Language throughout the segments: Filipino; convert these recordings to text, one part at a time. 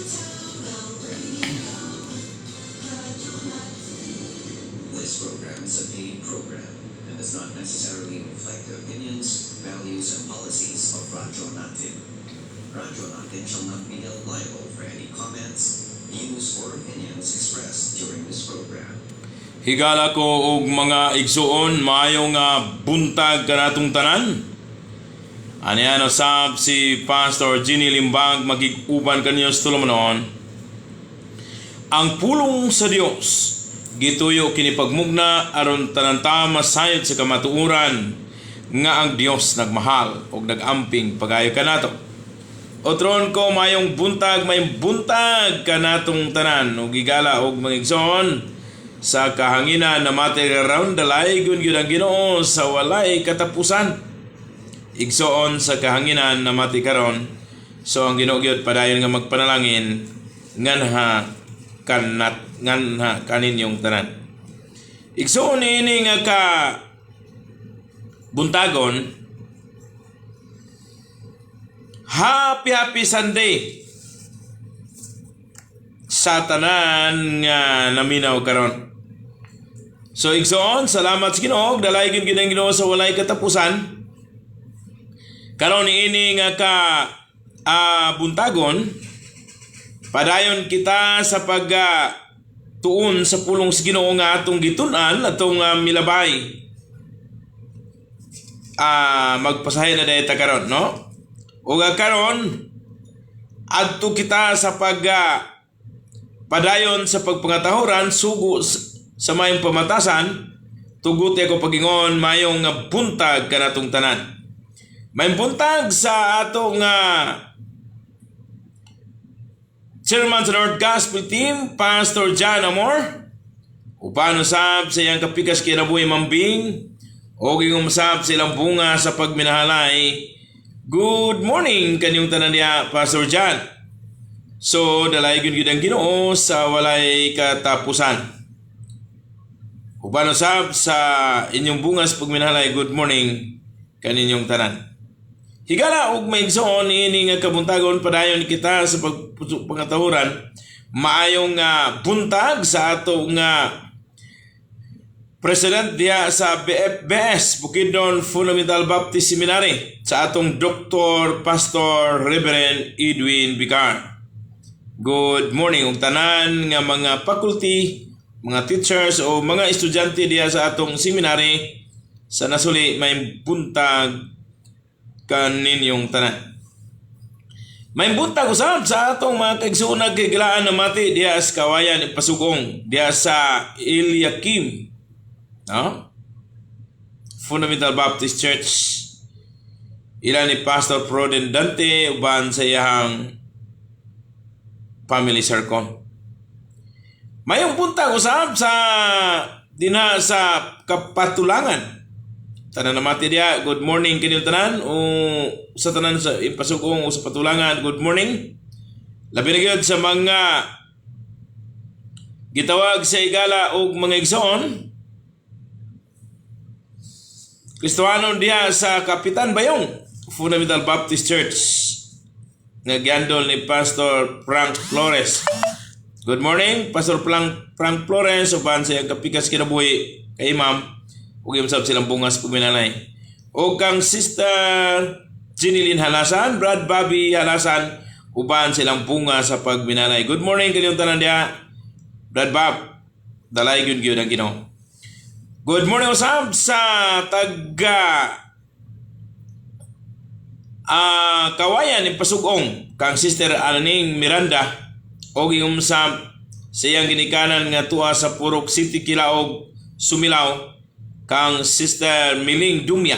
This program is a paid program and does not necessarily reflect the opinions, values, and policies of Radyo Natin. Radyo Natin shall not be held liable for any comments, views, or opinions expressed during this program. Higala ko og mga igsuon maayong buntag kanatong tanan. Ano sab si Pastor Ginny Limbag magiguban kanyo sa tulumanon. Ang pulong sa Dios gituyo kini pagmugna aron tananta masayod sa kamatuoran nga ang Dios nagmahal og nagamping pagayo kanato. Otron ko mayong buntag kanatong tanan ug higala og mga igsoon sa kahanginan na mati around the laygon gyud ang Ginoo sa walay katapusan. Igsoon sa kahanginan na mati karon, so ang Ginoo gyud padayon nga magpanalangin nganha kaninyong tanan. Igsoon ini nga ka buntagon. Happy Sunday sa tanan nga naminaw karon. So igsoon, salamat sa Ginoo, dalaygon gyud ang Ginoo sa walay katapusan. Karon ini nga ka buntagon, padayon kita sa pag tuon sa pulong sa Ginoo nga atong gitun-an, atong milabay. Magpasahay na dayta karon, no? O karon adto kita sa pag padayon sa pagpangatahuran sugo sa mayong pamatasan, tuguti ako pagingon mayong buntag kanatong tanan. Mayong buntag sa atong Chairman sa North Gospel Team, Pastor John Amor. Upano sab sa iyang kapikas kinabuhi mambing, o gingumsab sa ilang bunga sa pagminahalay. Good morning kanyong tanan niya, Pastor John. So, dalaygon gyud ang Ginoo sa walay katapusan. Upano sab sa inyong bungas pagminahalay, good morning kaninyong tanan. Higala og maigsoon ini nga kabuntagon padayon kita sa pagpangatahuran maayong buntag sa ato nga President diya sa BFBS Bukidnon Fundamental Baptist Seminary sa atong Dr. Pastor Reverend Edwin Bicar. Good morning og tanan nga mga faculty, mga teachers o mga estudyante diya sa atong seminary sa nasuli may buntag kaninyong tanan. May buntag usab sa atong mga kaigsuon nagkikilaan na mati diya sa kawayan ipasugong diya sa Eliakim, no? Fundamental Baptist Church. Ilan ni Pastor Proden Dante uban sa iyang family circle. Mayong buntag usab sa dina sa Kapatulangan. Tanan na mati diya, good morning kaninyong tanan o sa tanan sa ipasugong o sa Patulangan, good morning. Labi na gyud sa mga gitawag sa igala og mga igsoon Kristohanon diya sa Kapitan Bayong Fundamental Baptist Church nga gihandol ni Pastor Frank Flores. Good morning, Pastor Frank Flores uban sa iyang kapikas kinabuhi kay Imam ug imsab silang bungas pagminalay. O kang Sister Ginilyn Halasan, Brad Bobby Halasan uban silang bunga sa pagminalay. Good morning kaninyong tanan diya, Brad Bob. Dalaygon gyud ang Ginoo. Good morning usab sa taga kawayan ni Pasugong kang Sister Alaning Miranda o gingumsab sa iyang ginikanan nga tuwa sa Purok City Kilaog Sumilaw kang Sister Miling Dumya.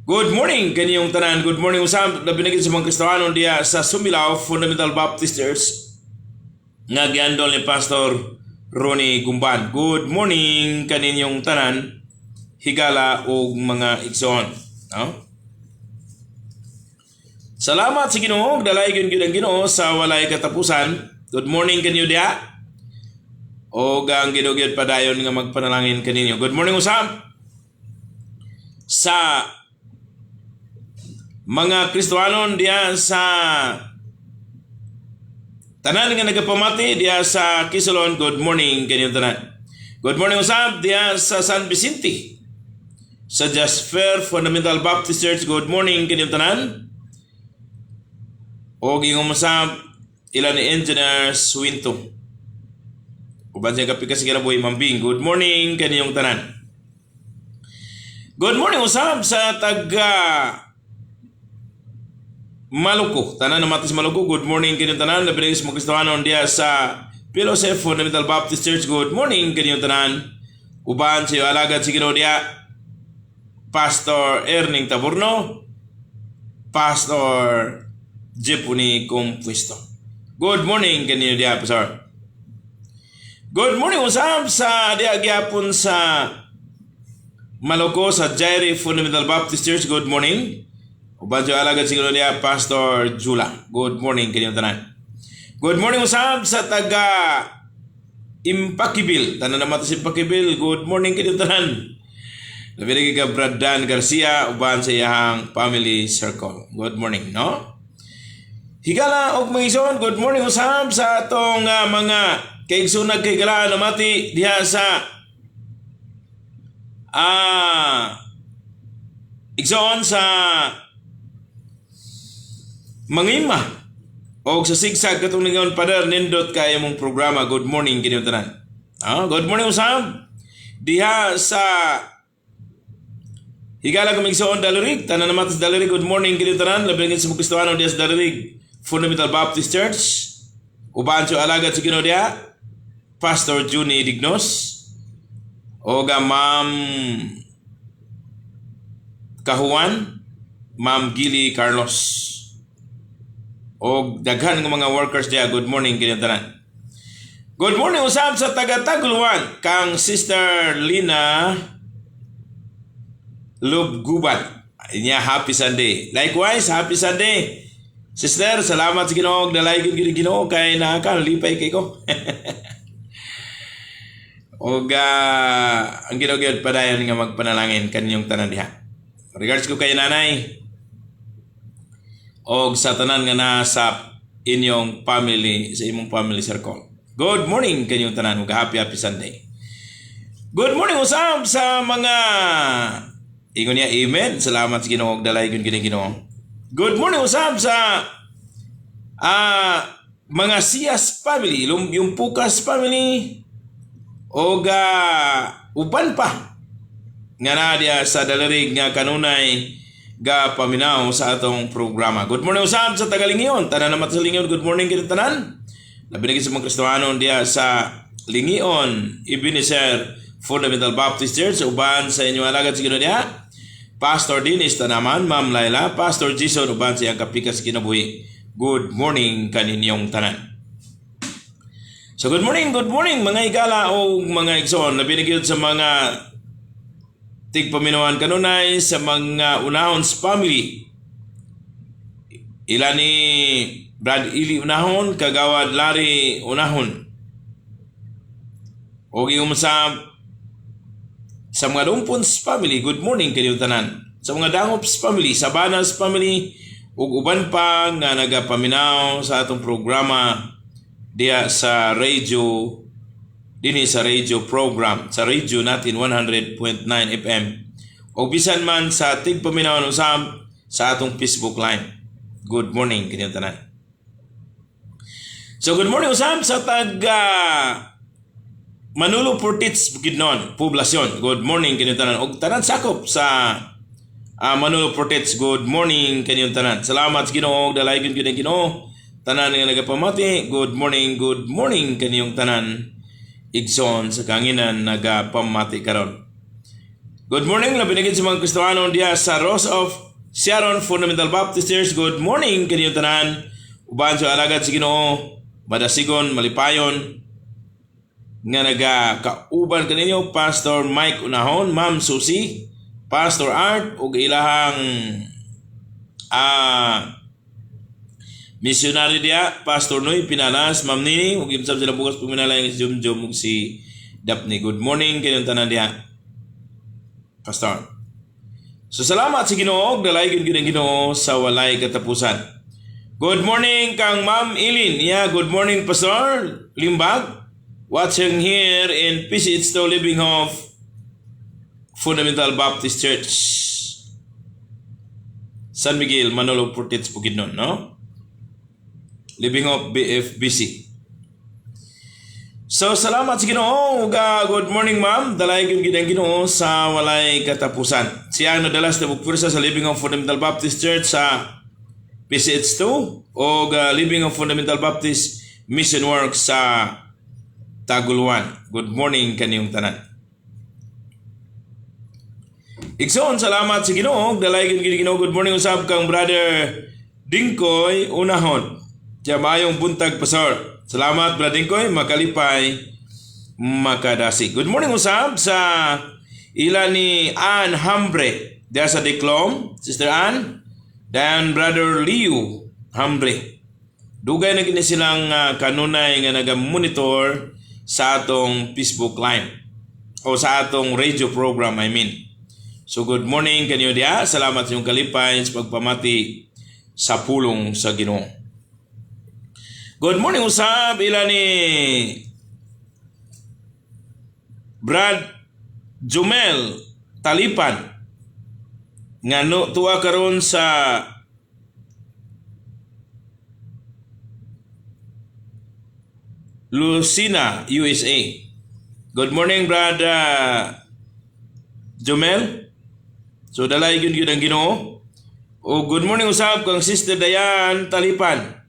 Good morning kaniyong tanan. Good morning usab labi na gid sa mga Kristohanon diya sa Sumilaw Fundamental Baptist Church nga gihandol ni Pastor Ronnie Gumban. Good morning kaninyong tanan, higala og mga igsoon, no? Salamat sa Ginoo, dalaygon gyud ang Ginoo sa walay katapusan. Good morning kanyo diha. O ang Ginoo gyud padayon nga magpanalangin kaninyo. Good morning usab sa mga Kristohanon diya sa tanan nga nagapamati diya sa Kisolon, good morning kaninyong tanan. Good morning usab diya sa San Vicente, sa Jasper Fundamental Baptist Church, good morning kaninyong tanan. O gingong masab ilan ni Engineer Swinto, uban siya kapikas kinabuhi Mambing, good morning kaninyong tanan. Good morning usab sa taga Maluko, tanan na matis Maluko, good morning kaninyong tanan. Labiris mo Kristohanon diya sa Philosoph Fundamental Baptist Church, good morning kaninyong tanan. Uban sa iyo alagad si Ginoo diya Pastor Erning Taburno, Pastor Jepuni Compuesto, good morning kaninyong diya Pastor. Good morning usab sa diya gyapon sa Maluko sa Jairi Fundamental Baptist Church, good morning. Uban sa alagad siguro niya Pastor Jula, good morning kaninyong tanan. Good morning usab sa taga Impakibil, tanan naman sa Impakibil, good morning kaninyong tanan. Nabirigi ka Brad Dan Garcia, uban sa iyang family circle, good morning, no? Higala og mga ison, good morning usab sa atong mga kaigsunag kay galaan na mati diha sa igsoon sa Mangima o sa sigsag katong ningon Padre nindot kay imong programa, good morning kaninyong tanan. Good morning usab diha sa higala kami igsoon Dalarig, tanan naman sa Dalarig, good morning kaninyong tanan. Labi sa mga Kristohano diha sa Dalarig Fundamental Baptist Church, uban sa alagad sa Ginoo diha Pastor Juni Dignos o Ma'am Kahuan, Ma'am Gili Carlos, o daghan ng mga workers diya, good morning kaninyong tanan. Good morning usab sa taga Taguluan kang Sister Lina Lubguban, niya happy Sunday. Likewise, happy Sunday sister, salamat sa Ginoo dalay gid Ginoo kay nakalipay kay ko. O ang Ginoo gyud padayon nga magpanalangin kaninyong tanan diha. Regards ko kay nanay og sa tanan nga nasa inyong family, sa imong family circle. Good morning kaninyong tanan ug happy Sunday. Good morning usab sa mga ingon niya amen. Salamat sa Ginoo og dalay gyud Ginoo. Good morning usab sa mga Sias family, yung Pukas family o uban pa nga na diya sa Dalarig nga kanunay ga paminaw sa atong programa. Good morning usab sa Tagalingion, tanan naman sa Lingion, good morning kita tanan. Labi sa mga Kristohano diya sa Lingion Ebenezer Fundamental Baptist Church, uban sa inyong alagad sa Ginoo diya Pastor Dinis tanaman, Ma'am Laila, Pastor Jason, uban sa iyang kapikas kinabuhi, good morning kaninyong tanan. So good morning mga igala o mga igsoon na binigyan sa mga tigpaminuan kanunay sa mga Unahon's family. Ila ni Brad Ili Unahon, Kagawad Larry Unahon. O sa mga Lumpons family, good morning kaninyong tanan. Sa mga Dangops family, Sabanas family, ug uban pa nga nagapaminaw sa atong programa diya sa radio, dinhi sa radio program, sa radio natin 100.9 FM. O bisan man sa tigpaminaw usab sa atong Facebook line. Good morning kaninyong tanan. So good morning usab sa taga Manolo Portits Bukidnon, poblasyon. Good morning kaninyong tanan. Og tanan sakop sa Manolo Portits, good morning kaninyong tanan. Salamat sa Ginoo, dalay gyud ang Ginoo. Tanan nga nagapamati, good morning kaninyong tanan. Igsoon sa kanginan nagapamati karon. Good morning labi na gid sa mga Kristohano diya sa Rose of Sharon Fundamental Baptist Church, good morning kaninyong tanan. Uban sa alagad sa Ginoo, madasigon, malipayon nga nagakauban kaninyo Pastor Mike Unahon, Ma'am Susie, Pastor Art ug ilahang missionary dia Pastor Noy Pinalas, Ma'am Nini ug imsab sila bukas puminalayang si Jumjum ug si Daphne. Good morning kaninyong tanan diha Pastor. So salamat sa Ginoo, dalay gyud ang Ginoo sa walay katapusan. Good morning kang Ma'am Ilin. Yeah, good morning Pastor Limbag. Watching here in PCH2 Living Hope Fundamental Baptist Church. San Miguel, Manolo Portits, Bukidnon, no? Living Hope BFBC. So, salamat sa Ginoo. Good morning, ma'am. Dalay yung Ginoo sa walay katapusan. Siya ang nadalas na bukpursa sa Living Hope Fundamental Baptist Church sa PCH2 o Living Hope Fundamental Baptist Mission Work sa Taguluan. Good morning kaniyong tanan. Igsoon, salamat sa Ginoo. Dalay yung Ginoo. Good morning usab kang brother Dingkoy Unahon. Diya mayong buntag pastor. Salamat brother Dingkoy, makalipay, makadasi. Good morning usab sa ila ni Ann Hambre. Diya sa Diklom, Sister Ann. Dan brother Leo Hambre. Dugay na gini silang kanunay nga naga-monitor sa atong Facebook Live o sa atong radio program, I mean. So good morning kanyo diya. Salamat sa inyong kalipay sa pagpamati sa pulong sa Ginoo. Good morning usab ila ni Brad Jumel Talipan nga tuwa karon sa Lucina, USA. Good morning, Brad Jumel. So dalay yun ang Ginoo. O good morning usab kang Sister Dayan Talipan.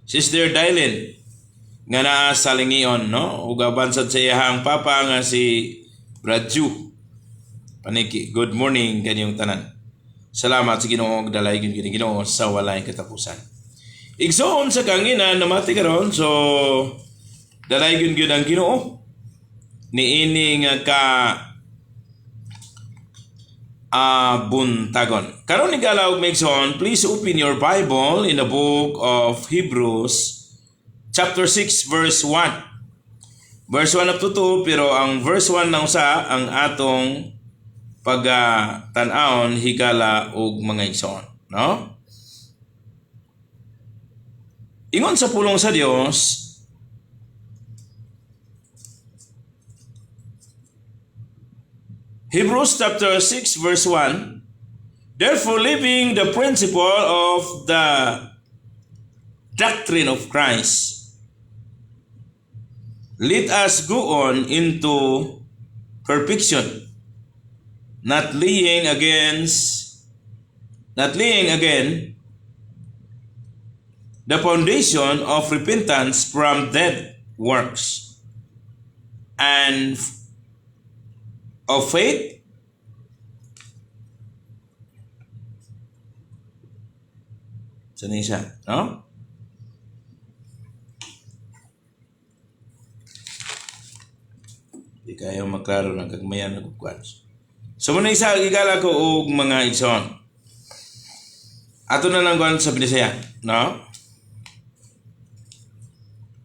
Sister Dylan nga naa sa Lingion, no? Ug bansad sa iyahang papa nga si Brad Ju. Paniki, good morning kanyong tanan. Salamat sa Ginoo, dalay gyud Ginoo sa walay katapusan. Igsoon sa kanginan namati karon, so dalay gyud ang Ginoo niini nga ka buntagon. Karon ni galaw Megson, please open your Bible in the book of Hebrews chapter 6 verse 1. Verse 1 up to 2, pero ang verse 1 na usa ang atong pag-tan-awon higala og mga igsoon, no? Ingon sa pulong sa Dios, Hebrews chapter 6 verse 1, therefore leaving the principle of the doctrine of Christ, let us go on into perfection, not laying again the foundation of repentance from dead works and of faith saan siya, no? Di kayo maklaro ng kagmayan ng kukwas. So muna isa, igala ko og mga igsoon. Ato na lang kuwan sa Binisaya, no?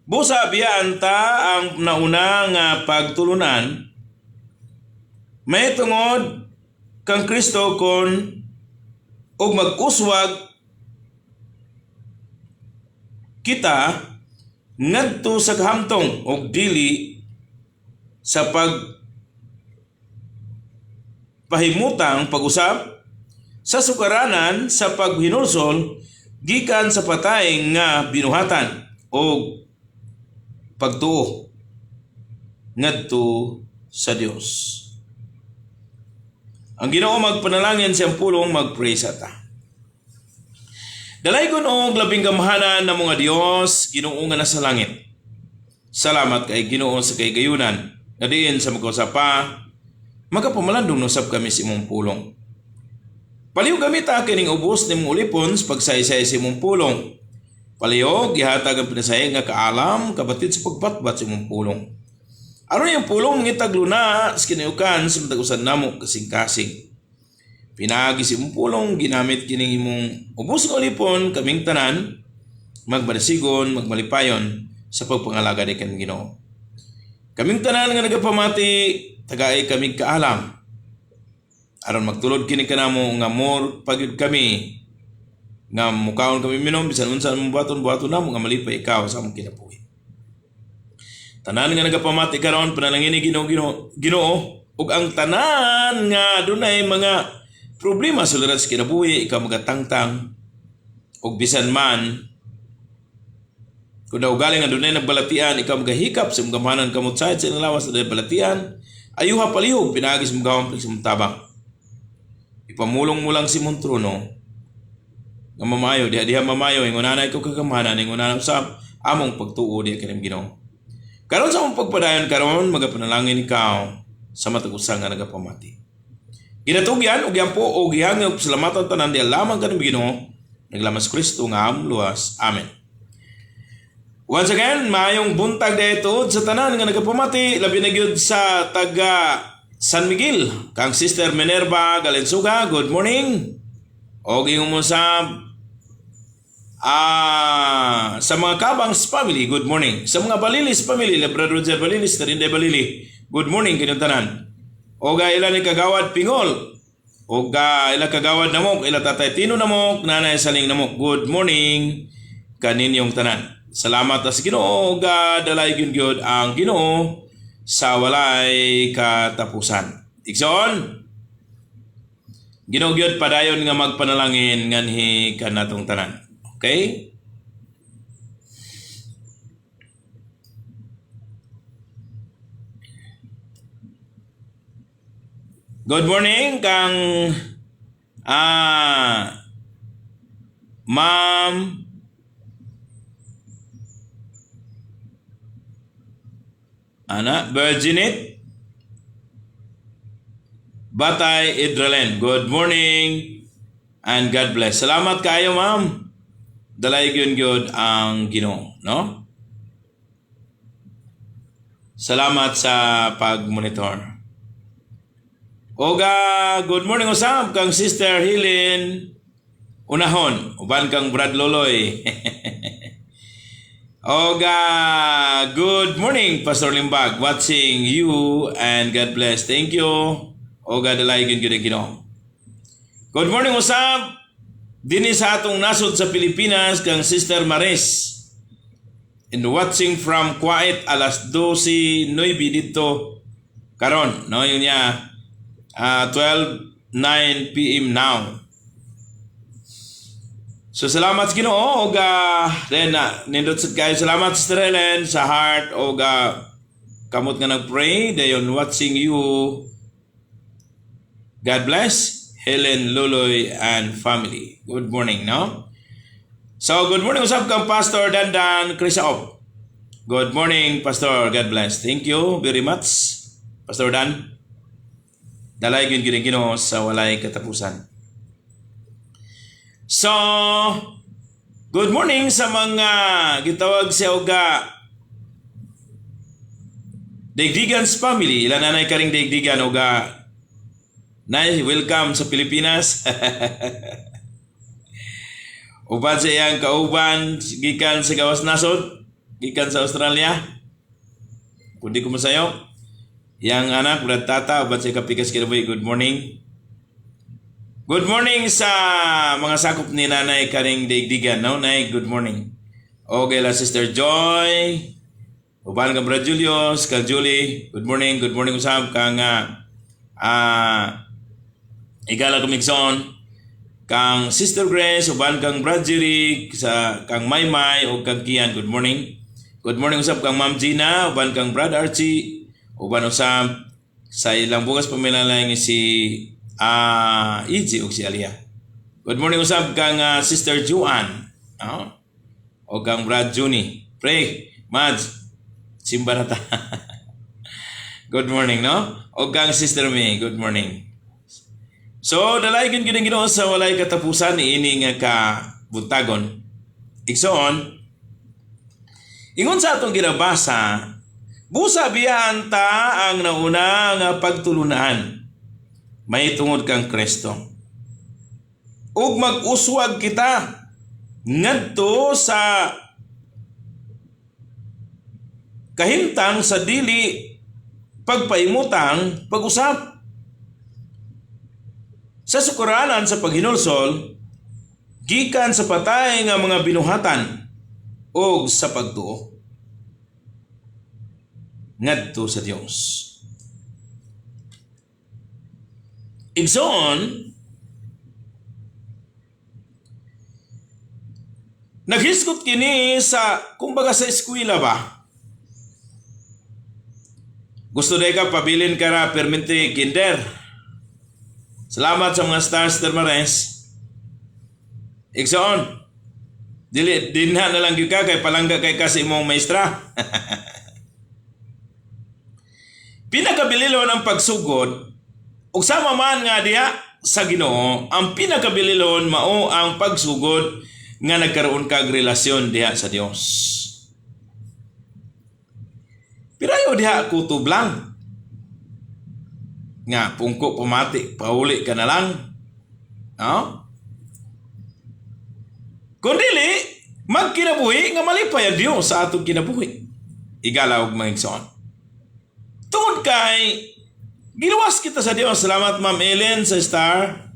Busa biyaan ta ang nauna nga pagtulunan may tungod kang Kristo kon og mag-uswag kita ngadto sa kahamtong og dili sa pahimutang pag-usab sa sukaranan sa paghinulsol gikan sa patay nga binuhatan og pagtuo ngadto sa Dios. Ang Ginoo magpanalangin siyang pulong mag-pray sa ta. Dalay ko noong labing gamahanan ng mga Diyos, Ginoo nga nasa langit. Salamat kay Ginoo sa kay gayunan, nga diin sa magkausapa, magkapamalandong nusap kami sa imong pulong. Palihog kami ta kining ubos ni mong ulipon sa pagsaysay sa imong pulong. Palihog, gihatag ang pinasayang nga kaalam, kabatid sa pagpatbat sa imong pulong. Ano yung pulong ngitag luna sa kinayukan sa matagusan namo kasing-kasing. Pinagi si imong pulong, ginamit kining imong ubos ng ulipon, kaming tanan, magmadasigon, magmalipayon sa pagpangalaga ni kanang Ginoo. Kaming tanan nga nagapamati, tagaay kaming kaalam. Aron magtulod kini kanamo nga more pagyud kami nga mukaon kami minom bisan unsa mong buhaton namo nga malipay ikaw sa among kinabuhi. Tanan nga nagapamati karon panalangin ni Ginoo ug ang tanan nga dunay mga problema sulod sa kinabuhi ikaw magatangtang ug bisan man kung daw galing nga dunay nagbalatian ikaw magahikap sa mga kamot sa ilang lawas sa balatian ayuha palihog pinagis mo gawang pagsamtabang. Ipamulong mo lang si mong trono nga mamayo, diha mamayo, ingon nanay ko kagamanan, ingon nanay sa among pagtuo diha kaning Ginoo. Karon sa among pagpadayon karon magapanalangin ikaw sa matag usa nga nagapamati. Ginatugyan og yampo og gihangyo salamatan tanan diha lamang kaning Ginoo, naglamas Kristo nga among luwas. Amen. Once again, maayong buntag dayto sa tanan nga nagapamati, labi na gyud sa taga San Miguel, kang Sister Minerva Galensuga, good morning. Og ingon mo sa mga Kabangs family, good morning. Sa mga Balilis family, Labrador Roger Balilis, Tarinday Balili, good morning kinyong tanan. Og ila ni kagawad Pingol, og ila kagawad Namok, ila tatay Tino Namok, nanay Saling Namok, good morning kaninyong tanan. Salamat sa Ginoo, dalay gyud ang Ginoo sa walay katapusan. Igsoon, Ginoo gyud padayon nga magpanalangin nganhi kanatong tanan. Okay? Good morning kang Ma'am Virginit Batay Idralen. Good morning and God bless. Salamat kayo, ma'am. Dalay gyud ang Ginoo, no? Salamat sa pag-monitor. Oga, good morning usab kang Sister Helen Unahon, uban kang Brad Loloy. Oga, good morning Pastor Limbag, watching you and God bless. Thank you. Oga, dalay gyud ang Ginoo. Good morning usab dinhi sa atong nasod sa Pilipinas kang Sister Maris. And watching from Kuwait alas 12:09 dito karon, no, yun niya 12:09 PM now. So salamat sa Ginoo og then nindot sa kayo salamat Sister Helen sa heart og kamot nga nagpray dayon watching you. God bless Helen, Loloy and family. Good morning, no? So good morning usab kang Pastor Dandan Crisaop. Good morning Pastor, God bless. Thank you very much Pastor Dan. Dalay gyud Ginoo sa walay katapusan. So, good morning sa mga gitawag sa uga Daigdigan's family. Ilan nanay karing Daigdigan uga nay welcome sa Pilipinas. Uban sa iyang kauban gikan sa gawas nasod, gikan sa Australia. Kundi ko masayo. Yang anak udah tata uban sa kapikas kinabuhi, good morning. Good morning sa mga sakop ni nanay karing Daigdigan, no? Nay, good morning. Okay la Sister Joy. Uban kang Brad Julius, kang Julie. Good morning usab kang igala kumigson. Kang Sister Grace, uban kang Brad Jerry, sa kang Maymay o kang Kian, good morning. Good morning usab kang Ma'am Gina, uban kang Brad Archie, uban usab sa ilang bukas pamilalay si Iji o si Alia. Good morning usab kang Sister Juan, o kang Brad Juni. Pray, Mads, simbarata. Good morning, no? O kang Sister May, good morning. So, dalay gyud ang Ginoo sa walay katapusan ini nga kabuntagon. Igsoon, ingon sa atong ginabasa, busa biyan ta ang nauna nga pagtulunan. May tungod kang Kristo. Ug mag-uswag kita ngadto sa kahimtang sa dili pagpaimutang pag-usap. Sa sukuranan sa paghinulsol, gikan sa patay nga mga binuhatan o sa pagtuo ngadto sa Dios. Igsoon, naghisgot kini sa, kumbaga sa eskwela ba? Gusto na ka, pabilin ka na permente kinder. Salamat sa mga stars termares. Igsoon, dinha na lang yun ka, kay palangga kay kasi imong maestra. Pinakabililon ang pagsugod, ug sama man nga diha sa Ginoo, ang pinakabililon mao ang pagsugod nga nagkaroon kag relasyon diha sa Dios. Pero ayo diha kutob lang. Nga pungko pumati, pauli ka na lang. No? Kung dili, magkinabuhi nga malipay ang Dios sa atong kinabuhi. Igalaw og mga igsoon. Tungod kay giluwas kita sa Dios. Salamat Ma'am Ellen sa star.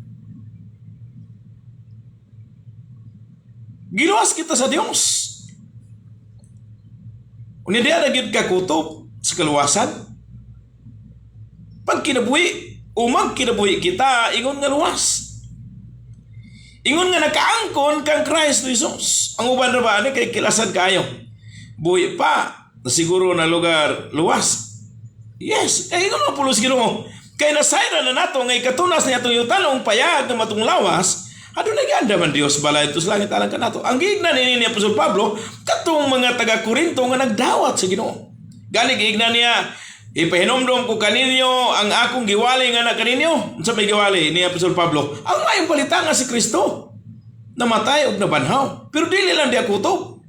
Giluwas kita sa Dios. Unya diya na gyud ka kutob sa kaluwasan. Pag kinabuhi, umag kinabuhi kita, ingon nga luwas. Ingon nga nakaangkon kang Kristo Jesus. Ang uban ra ba ani kay kilasan kayo. Buhi pa, na siguro na lugar luwas. Yes, kay ingon mo pulos Ginoo. Kay nasayra na nato nga ikatunas niya itong yutalong payag na matong lawas. Adunay ganda man Dios balay ito sa langit alang kanato. Ang gigna ni Apostol Pablo katong mga taga Corinto nga nagdawat sa Ginoo. Gani gigna niya, ipahinomdom ko kaninyo ang akong giwali nga na kaninyo. Sa may giwali ni Apostol Pablo, ang mayong balita nga si Kristo namatay og nabanhaw. Pero dili lang diya kutob.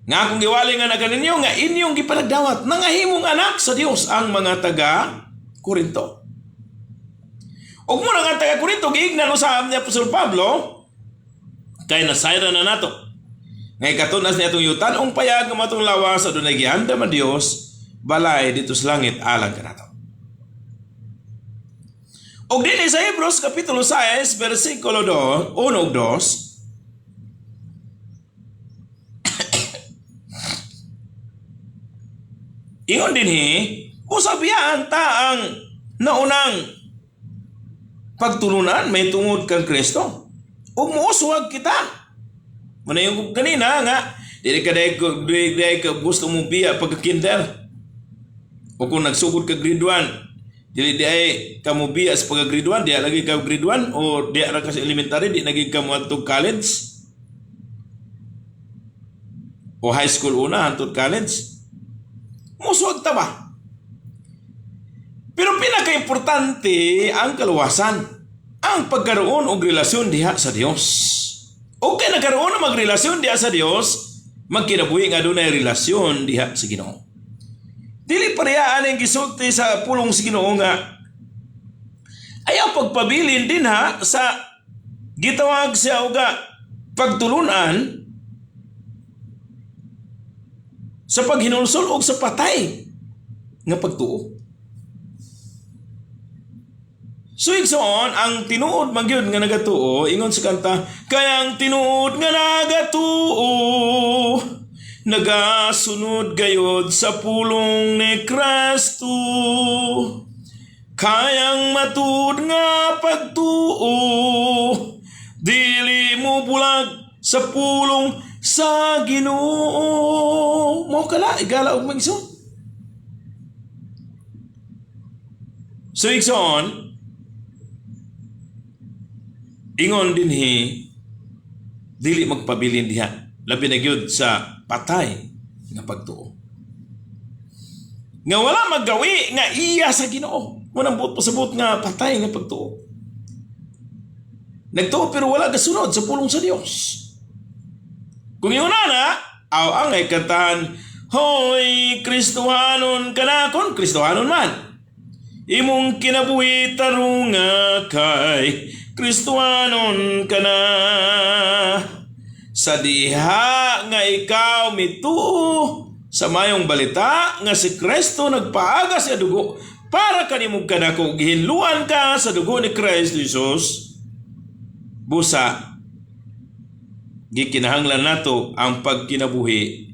Nga akong giwali nga na kaninyo nga inyong gipanagdawat nangahimong anak sa Dios ang mga taga Corinto. Og mo nga taga Corinto giignan usab ni Apostol Pablo kay nasayra na nato. Ngay katunas ni atong yutan ong payag nga matong lawas adunay gihanda man Dios balay dito sa langit alang kanato. Og dinhi sa Hebreos kapitulo 6 bersikulo 1 ug 2 ingon dinhi usabihan ta ang naunang pagtulunan may tungod kang Kristo. Ug muuswag kita. Muna yung kanina nga, dili ka gusto mo biya pagka-kinder. O kung nagsugod ka grade 1, dili ka mo biya sa pagka-grade 1, di lagi ka grade 1 o di ra ka sa elementary, di lagi ka mo atong college. O high school una, hantod college. Muuswag ta ba? Pero pinaka-importante ang kaluwasan, ang pagkaroon og relasyon diha sa Dios. O kay nagkaroon ng magrelasyon diha sa Dios, magkinabuhi nga dunay relasyon diha sa Ginoo. Dili parehaan ang gisulti sa pulong sa Ginoo nga ayaw pagpabilin din ha sa gitawag siya og pagtulunan sa paghinulsol og sa patay nga pagtuo. So igsoon, ang tinuod magyud nga nagatuo, ingon sa kanta, kayang tinuod nga nagatuo, nagasunod gayod sa pulong ni Kristo. Kayang matud nga pagtuo, dili mo bulag sa pulong sa Ginoo. Mo kala, igala og magigsoon. So igsoon, ingon dinhi dili magpabilin diha labi na gyud sa patay nga pagtuo. Nga wala maggawi nga iya sa Ginoo. Munang buot pasabot nga patay nga pagtuo. Nagtuo pero wala gasunod sa pulong sa Dios. Kung yun na, aw ang ay kantahan, hoy Kristohanon kanakon, Kristohanon man. Imong kinabuhi tarunga kay Kristohanon ka na. Sa diha nga ikaw mituo sa mayong balita nga si Kristo nagpaaga sa dugo para kanimong kanako gihinluan ka sa dugo ni Kristo Jesus. Busa gikinahanglan nato ang pagkinabuhi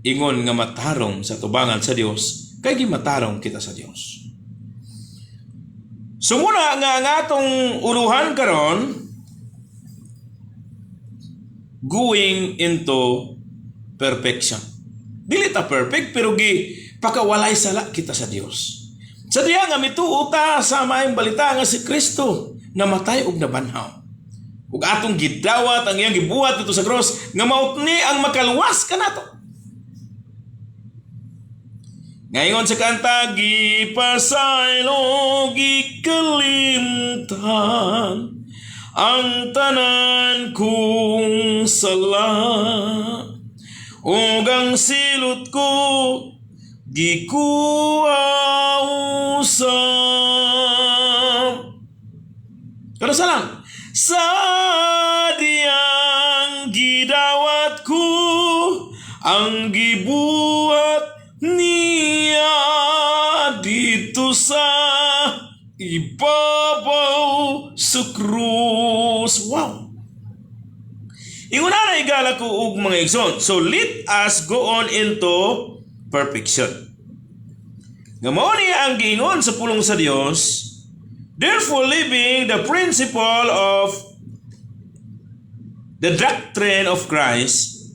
ingon nga matarong sa tubangan sa Dios kay gimatarong kita sa Dios. So muna nga ang atong uluhan karon going into perfection. Dili ta perfect pero pakawalay sala kita sa Dios. Sa diya nga mituo ta sa maayong balita nga si Kristo namatay og nabanhaw. Ug atong gidawat ang iyang gibuhat dito sa cross nga mautni ang makaluwas kanato. Ngayon sa kanta, gipasaylo gikalimtan ang tanan kong sala ug ang silot ko gikuausap. Pero salang, sa diyang gidawat ko ang gibuhat niya dito sa ibabaw sa krus. Wow! Ingon na igala ko og mga igsoon. So let us go on into perfection. Nga mao ni ang giingon sa pulong sa Dios, therefore living the principle of the doctrine of Christ,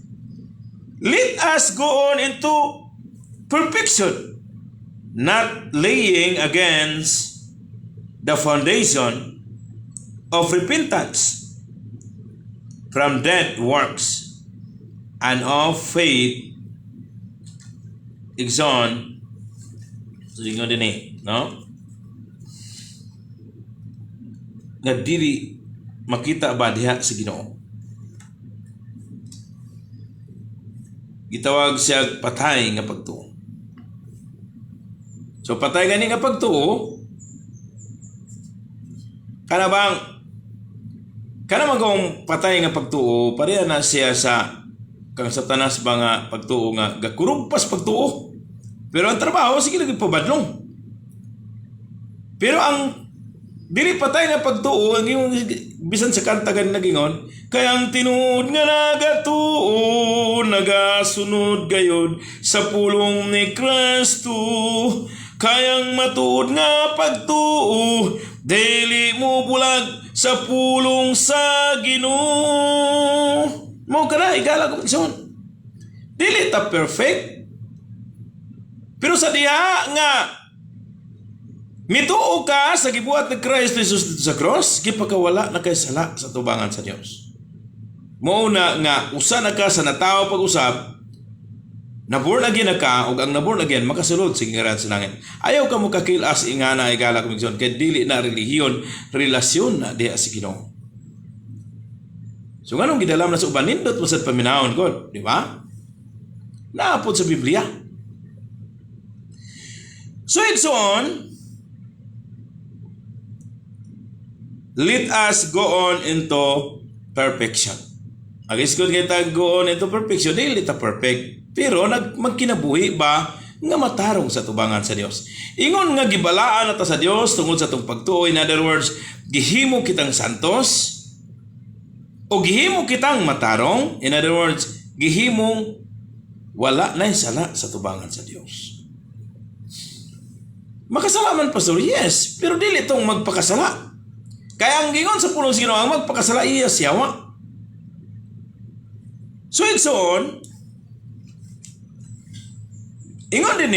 let us go on into perfection, not laying against the foundation of repentance from dead works and of faith. Exon, so yun din no? Nga dili makita ba diha sa Ginoo. Gitawag siya patay nga pagtuo. So patay gani nga pagtuo, kana magong patay nga pagtuo, pareha na siya sa kang Satanas ba nga pagtuo nga gakurugpas pagtuo. Pero ang trabaho sige lagi pabadlong. Pero ang dili patay nga pagtuo ang bisan sa kanta gan nagingon, kayang tinuod nga nagatuo nagasunod gayod sa pulong ni Kristo. Kayang matuod nga pagtuo, dili mo bulag sa pulong sa Ginoo. Mo kana igala ko igsoon. Dili ta perfect. Pero sa diha nga mituo ka sa gibuhat ni Kristo Jesus dito sa cross, gipakawala na kay sala sa tubangan sa Dios. Mao na nga usa na ka sa natawo pag-usab, na born again na ka, o ang na born again makasulod sa ngaran sa langit. Ayaw ka mo kakilas ingana igala ko igsoon kay dili na relihiyon, relasyon na diha sa Ginoo. So nganong gidalam na sa uban nindot mo sad paminahon God, di ba? Naapod sa Biblia. So igsoon, let us go on into perfection. Agis ko kita go on into perfection, dili ta perfect. Pero magkinabuhi ba nga matarong sa tubangan sa Dios. Ingon nga gibalaan nata sa Dios tungod sa tong pagtuo. In other words, gihimo kitang santos o gihimo kitang matarong. In other words, gihimong wala na sala sa tubangan sa Dios. Makasala man pastor, yes, pero dili tong magpakasala. Kaya ang gingon sa pulong Ginoo ang magpakasala iya siyawa. So igsoon, ingon din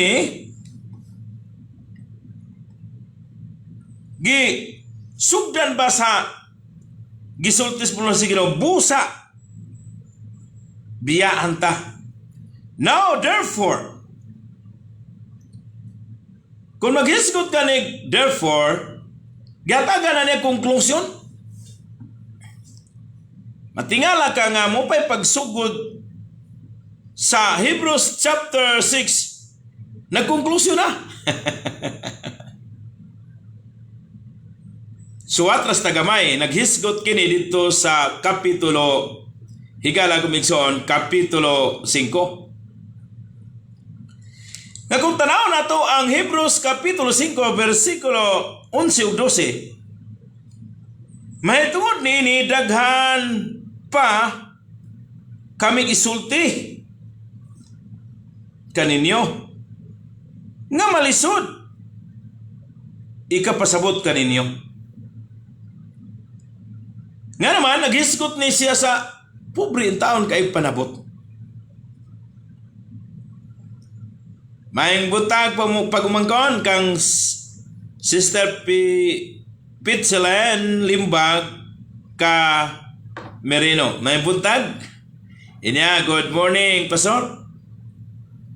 sugdan ba sa gisultis pulong sa Ginoo busa biyaan ta. Now therefore, kung maghisgot ka ni therefore, gatagan na niya konklusyon. Matingala ka nga mo pa'y pagsugod sa Hebrews chapter 6, nagkonklusyon na. So atras tagamay, naghisgot kini dito sa kapitulo, higala kumigsoon, kapitulo 5. Na kung tanaw na to ang Hebrews kapitulo 5 versikulo 11 o 12, Mahitungod ni daghan pa kami isulti kaninyo nga malisod ikapasabot kaninyo. Nga naman naghisgot ni siya sa pobre in taon kay panabot. Maing butag pagumangkon kang Sister Pitzelen Limbag ka Merino. Maing buntag. Inya, good morning, Pastor.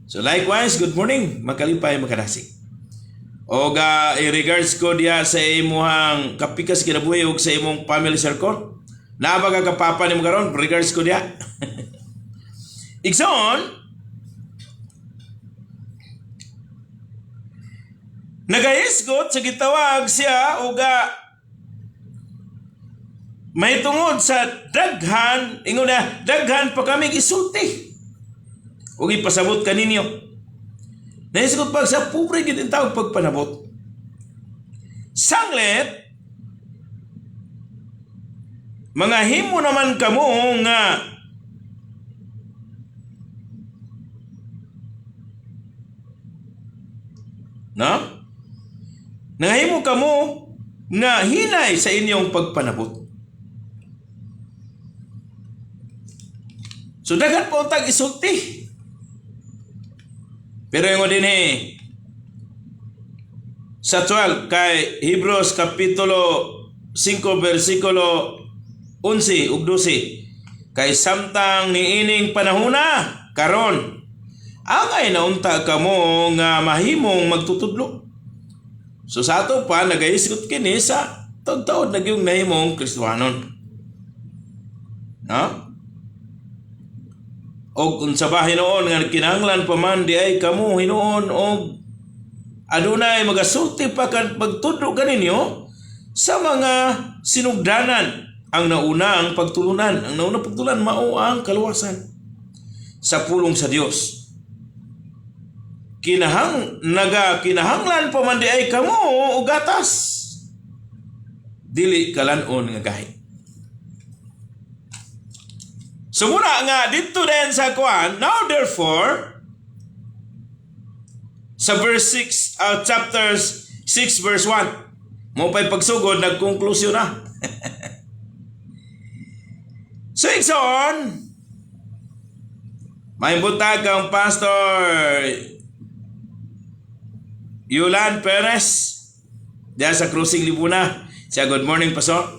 So likewise, good morning, makalipay makadasig. O i-regards ko diya sa imuhang kapikas kinabuhi o sa imong family circle. Nabaga kapapa ni mo karon, regards ko diya. Ikson, nagahisgot sa gitawag siya o may tungod sa daghan, ingon na, daghan pa kami isulti. O ipasabot kaninyo. Nahisgot pa sa pobre gitin tawag pagpanabot. Sanglet, mga himo naman kamo nga nangahimo kamo nga hinay sa inyong pagpanabot. So daghan po tag isulti. Pero yung din sa 12 kay Hebrews kapitulo 5 versikulo 11 ug 12 kay samtang niining panahuna karon angay naunta kamo nga mahimong magtutudlo. So sa ato pa nagahisgot kini sa taud-taud nagyong nahimong Kristiyanon. Og unsa ba hinuon nga kinahanglan pa man di ay kamo hinuon og adunay magasulti pa kan pagtudlo kaninyo sa mga sinugdanan. Ang nauna ang pagtulunan, ang nauna pagtulunan mao ang kaluwasan sa pulong sa Dios. Kinahanglan pa man di ay kamo og gatas dili kalanon nga gahi. So muna nga dito din sa kuan, now therefore sa verse 6 chapter 6 verse 1 mo pa'y pagsugod nagkonklusyon na. So ikson may butag ang Pastor Yulan Perez diya sa Cruising Libuna. Siya, good morning, Pastor.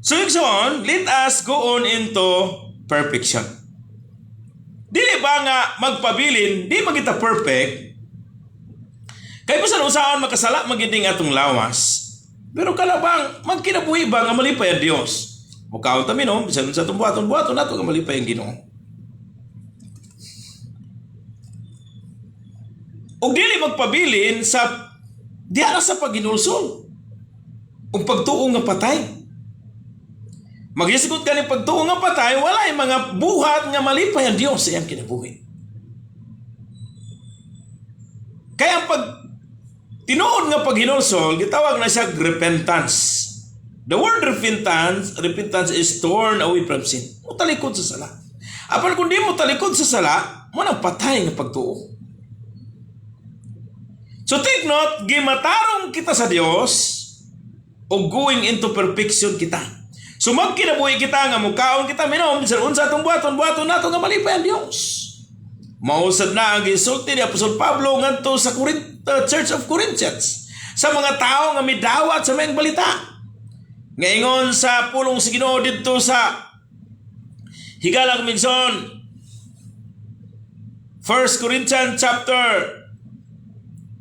So let us go on into perfection. Dili ba nga magpabilin, di magita perfect. Kay bisan usaon makasala magiding atong lawas. Pero kalabang magkinabuhi ba nga malipay ang Dios? Mukaon ta minom, bisan sa tumbuaton nato nga malipay ang Ginoo. Og dili magpabilin sa diara sa paginulsol. Og pagtuo nga patay. Maghisgot ka ni pagtuo nga patay, wala yung mga buhat nga malipay ang Diyos sa iyang kinabuhi. Kaya ang tinuod nga paghinulsol, gitawag na siya repentance. The word repentance is torn away from sin. Mo talikod sa sala. Apan kung di mo talikod sa sala, mo nang patay nga pagtuo. So take note, gimatarong kita sa Diyos o going into perfection kita. So magkinabuhi kita nga mukaon kita minom sa unsa atong buhaton nato nga malipay ang Dios. Mausad na ang gisulti ni Apostol Pablo ngadto sa Church of Corinthians sa mga tao nga midawat sa mayang balita. Ngayon sa pulong sa Ginoo didto sa Higalang Migson 1 Corinthians chapter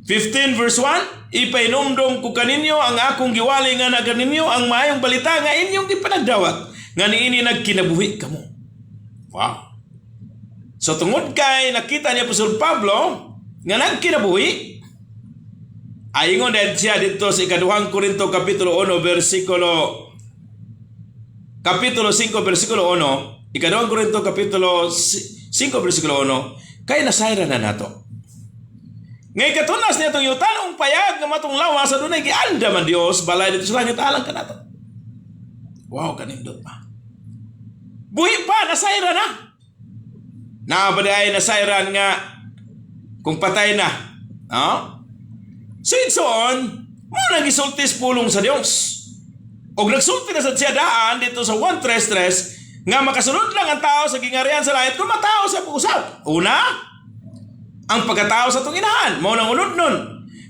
15 verse 1, ipainomdom ko kaninyo ang akong giwali nga na kaninyo ang maayong balita nga inyong gipanagdawat nga niini nagkinabuhi kamo. Wow. So tungod kay nakita ni Apostol Pablo nga nagkinabuhi, ayingon din siya dito sa ikaduhang Korinto kapitulo 5 versikulo 1, ikaduhang Korinto kapitulo 5 versikulo 1, kay nasayra na nato. Ngay katunas niya itong yutanong payag nga matong lawas sa dunay gianda man Dios balay dito sa langit alang ka nato. Wow, kanindot pa. Buhi pa, nasayran na. Naabaday nasayran nga kung patay na. So itsoon, mo nagisultis pulong sa Dios. O nagsulti na sa siya daan dito sa 1:33 nga makasunod lang ang tao sa gingarihan sa langit kung matao sa pag-usap. Una, ang pagkatao sa itong inahan, mao nang unod nun.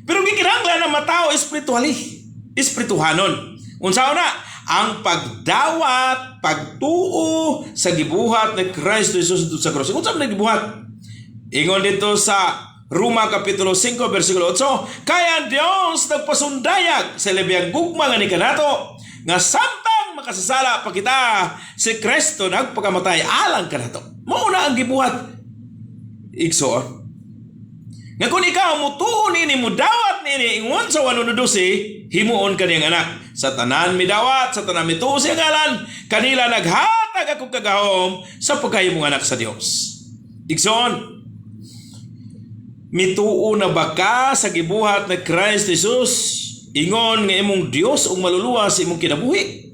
Pero gikinahanglan na matao espirituhanon. Unsa na, ang pagdawat, pagtuo sa gibuhat ni Kristo Jesus dito sa krus. Unsa man gibuhat? Ingon dito sa Roma Kapitulo 5, versikulo 8, kaya ang Diyos nagpasundayag sa lebiyang gugma nga ni kanato, nga samtang makasasala pa kita, si Kristo nagpakamatay alang kanato. Mao na ang gibuhat. Igso, nga kung ikaw mutuon nini, mudawat nini, ingon sa 1:12, himuon kaniyang anak. Sa tanan midawat, sa tanan mituo siya ngalan, kanila naghatag ako kagahom sa pagkayong anak sa Dios. Igsoon, mituo na ba ka sa gibuhat na Christ Jesus? Ingon nga imong Dios ug maluluwas sa imong kinabuhi.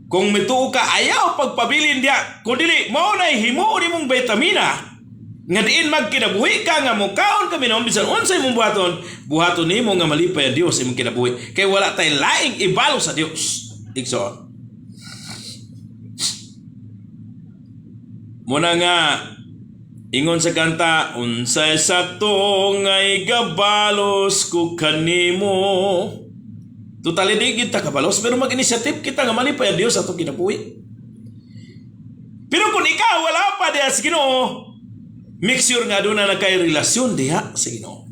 Kung mituo ka, ayaw pagpabilin diya. Kung dili, mao na himuon imong vitamina. Nga diin magkinabuhi ka nga mukaon kami noon bisan unsay imong buhaton nimo nga malipay ang Dios imong kinabuhi. Kay wala tay laing ibalo sa Dios. Igsoon. Muna nga ingon sa kanta, unsay sakto nga igabalos ko kanimo. Totally di kita kabalos, pero mag-initiative kita nga malipay ang Dios atong kinabuhi. Pero kung ikaw wala pa diha sa Ginoo, make sure nga doon na kay relasyon diha sa Ginoo.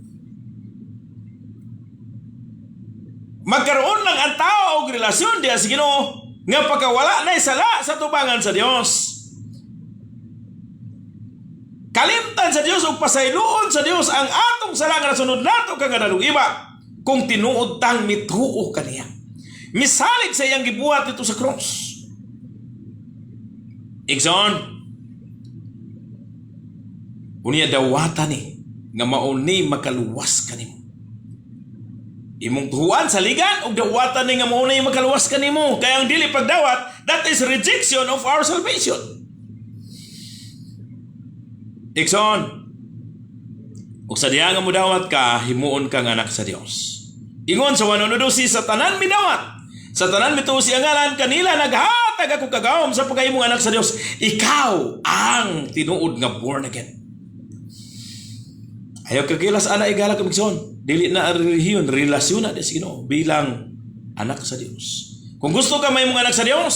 Magkaroon lang ang tao og relasyon diha sa Ginoo nga pagkawala na sala sa tubangan sa Dios. Kalimtan sa Dios ug pasayloon sa Dios ang atong sala nga nasunod nato kaganadong iba kung tinuod tang mituo kaniya. Misalig sa iyang gibuhat dito sa cross. Igsoon, unya dawatan ni nga mauni makaluwas kanimo. Imong tuhuan sa ligan ug dawatan ni nga mauni makaluwas kanimo. Kaya ang dili pagdawat, that is rejection of our salvation. Ikson, ug sa diha nga modawat ka, himuon kang anak sa Dios. Ingon sa 1:12, sa tanan midawat, sa tanan mituo siya ngalan, kanila naghatag ako kagawom sa pagkahimong anak sa Dios. Ikaw ang tinuod nga born again. Ayaw kagilas ana igala kamigson. Dili na relihiyon, relasyon na des Ginoo bilang anak sa Dios. Kung gusto ka may mga anak sa Dios,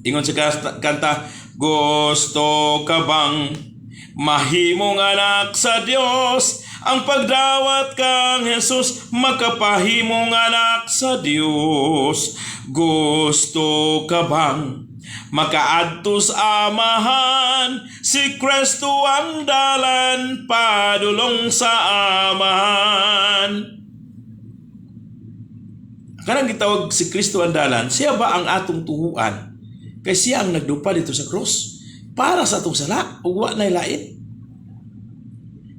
ingon sa kanta, gusto ka bang mahimong anak sa Dios? Ang pagdawat kang Jesus, makapahimong anak sa Dios. Gusto ka bang makaadto sa amahan? Si Kristo ang dalan, padulong sa amahan. Kanang gitawag si Kristo ang dalan, siya ba ang atong tuhuan? Kay siya ang nagdupa dito sa cross para sa atong sala, ug wa nay lain.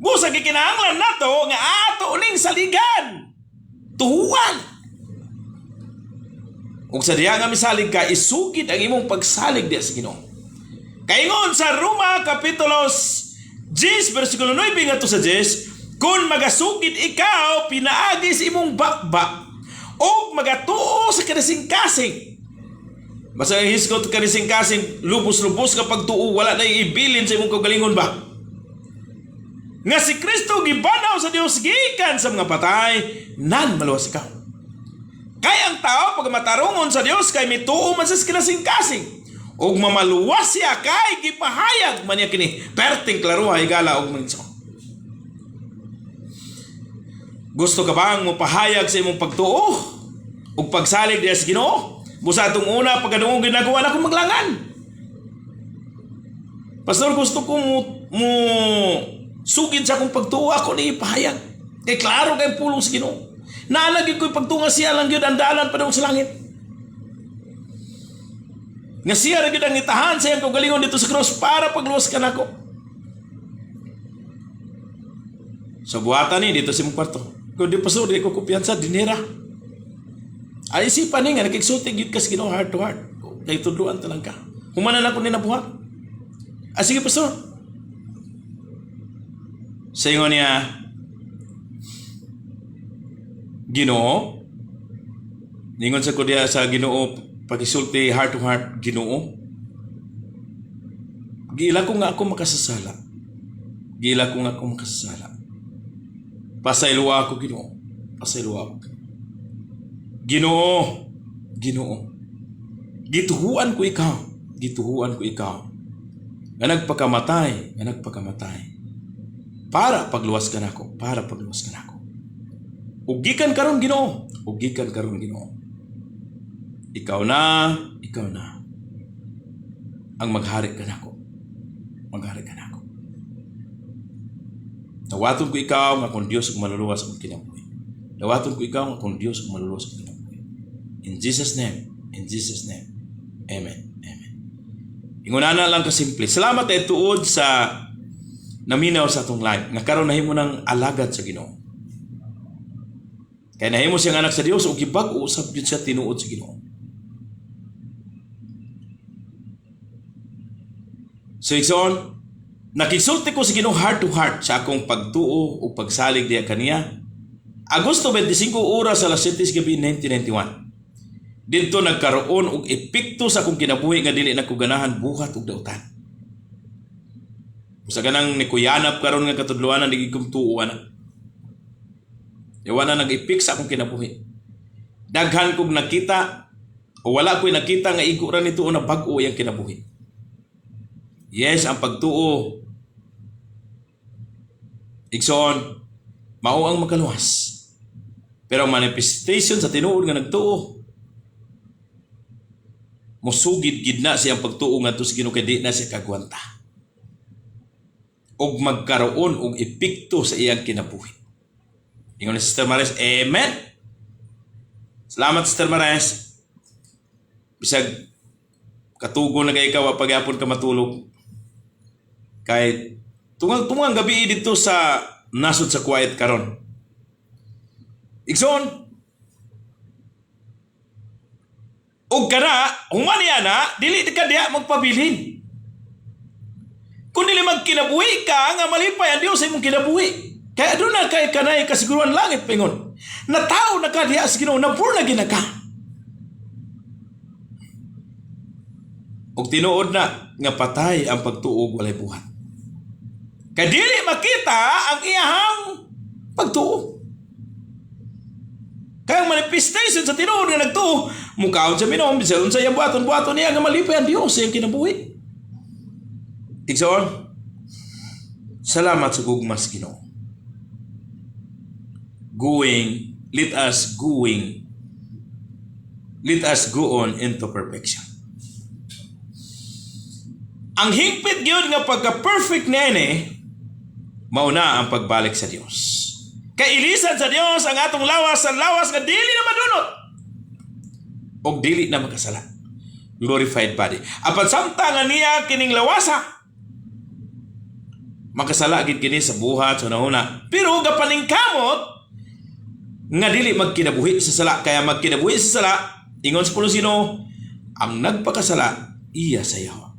Busa gikinahanglan nato nga ato ning saligan, tuhuan. Ug sa diha nga misalig ka, isugid ang imong pagsalig diha sa Ginoo. Kaingon sa Roma Kapitulo 10 versikulo 9 ngadto sa 10, kung magasugid ikaw pinaagi sa imong bakbak o magatuo sa kadasing-kasing. Basta hiskot kadasing-kasing, lubos-lubos kapag tuo, wala na ibilin sa imong kagalingon ba? Nga si Kristo gibanaw sa Dios gikan sa mga patay, nan maluwas ikaw. Kaya ang tao pag matarungon sa Dios kay mituo man sa kadasing-kasing, ug mamaluwas siya kay gipahayag man niya kini perting klaro higala og manso. Gusto ka bang mopahayag sa imong pagtuo ug pagsalig diha sa Ginoo? Busa atong una pagkadungog ginagawa na akong maglangan. Pastor, gusto ko mo sugid sa akong pagtuo, ako ni ipahayag. Kay klaro kay pulong sa Ginoo. Naalagin ko'y pagtunga siya lang yun ang dalan pa sa langit. Nga siya rin ang itahan sa iyang kagalingon dito sa cross para pagluwas ka na ko. So buhatan ni dito sa imong kwarto. Kung di pastor, di ko kumpiyansa, dinera. Ay isipan ni nga, nakiksulti gyud ka sa Ginoo heart to heart. Kay tudluan talang ka. Humanan ako ni nabuhat. Sige pastor. Sa ingon niya, Ginoo, ningon sa kudiya sa Ginoo, pakisulti heart to heart, Ginoo. Giila ko nga ako makasasala. Giila ko nga ako makasasala. Pasayloa ako, Ginoo. Pasayloa ako. Ginoo, Ginoo. Gituhuan ko ikaw. Gituhuan ko ikaw. Nga nagpakamatay. Nga nagpakamatay. Para pagluwas ka na ako. Para pagluwas ka na ako. Ugikan karon Ginoo. Ugikan karon Ginoo. Ikaw na. Ikaw na. Ang maghari ka na ako. Maghari ka na ako. Nawaton ko ikaw nga kung Diyos ang maluluwas ang kinabuhi. Nawaton ko ikaw nga kung Diyos ang maluluwas ang kinabuhi. In Jesus' name. In Jesus' name. Amen. Amen. Ingunana lang kasimple. Salamat ay tuod sa naminaw sa atong life. Nga karon nahimo ng alagad sa Ginoo. Kaya nahimo siyang anak sa Dios o gibag o usab gyud siya tinuod sa Ginoo. So igsoon, nakisulti ko sa Ginoo heart to heart sa akong pagtuo o pagsalig diya kaniya. Agosto 25 oras alas 7 gabi 1991. Dito nagkaroon og epekto sa akong kinabuhi nga dili na ko ganahan buhat og dautan. Sa ganang ni kuyanap karon nga katudloanan di gid tuo na. Yawa na nag-epek sa akong kinabuhi. Daghan kog nakita o wala ko'y nakita nga igo ra nito na bag-o yang kinabuhi. Yes, ang pagtuo igsoon mao ang makaluwas. Pero ang manifestation sa tinuod nga nagtuo musugid gid na siyang pagtuo ngadto sa Ginoo kay di na siya kagwanta. Og magkaroon og epekto sa iyang kinabuhi. Ingon ni Sister Mares, amen. Salamat Sister Mares. Bisag katugo na kay ikaw pagyapon ka matulog. Kay tungang gabi dito sa nasod sa quiet karon. Igsoon. Og kana, human na, dili ka diya magpabilin. Kung dili magkinabuhi ka, nga malipay ang Diyos sa imong kinabuhi. Kaya doon na kay kanay kasiguruhan langit pingon. Na tao na ka diya sa Ginoo, na puro na ginaka. Og tinuod na, nga patay ang pagtuog walay buhat. Kaya dili makita ang iyahang pagtuo. Kaya ang manifestation sa tinuod nga nagtuo, mukhaon sa minom, bisan sa iyang buhaton niya nga malipay ang Diyos sa iyang kinabuhi. Igsoon, salamat sa gugmas Ginoo. Let us go on into perfection. Ang hingpit gyud nga pagka-perfect nene mauna ang pagbalik sa Dios. Kailisan sa Dios ang atong lawas nga dili na madunot og dili na makasala. Glorified body. Apan samtang niya kining lawasa makasala gid kini sa buhat sa nahuna. Pero gapaningkamot nga dili magkinabuhi sa sala, kaya magkinabuhi sa sala ingon sa Kolosino ang nagpakasala iya sa Yahweh.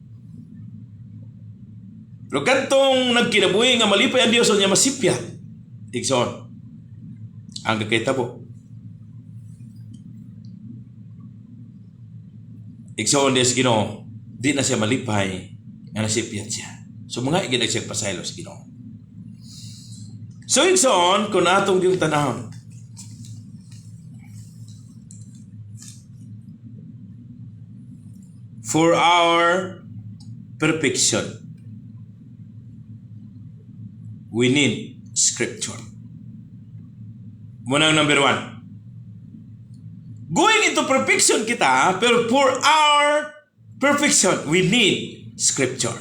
Pero kantong nagkinabuhi nga malipay ang Dios niya masipyat. Igsoon ang kakitabo. Igsoon diya sa Ginoo, di na siya malipay nga nasipyat siya. So mga iginag siya pasaylo sa Ginoo. So igsoon kung atong yung tanahon, for our perfection, we need scripture. Munang number 1. Going into perfection kita, pero for our perfection, we need scripture.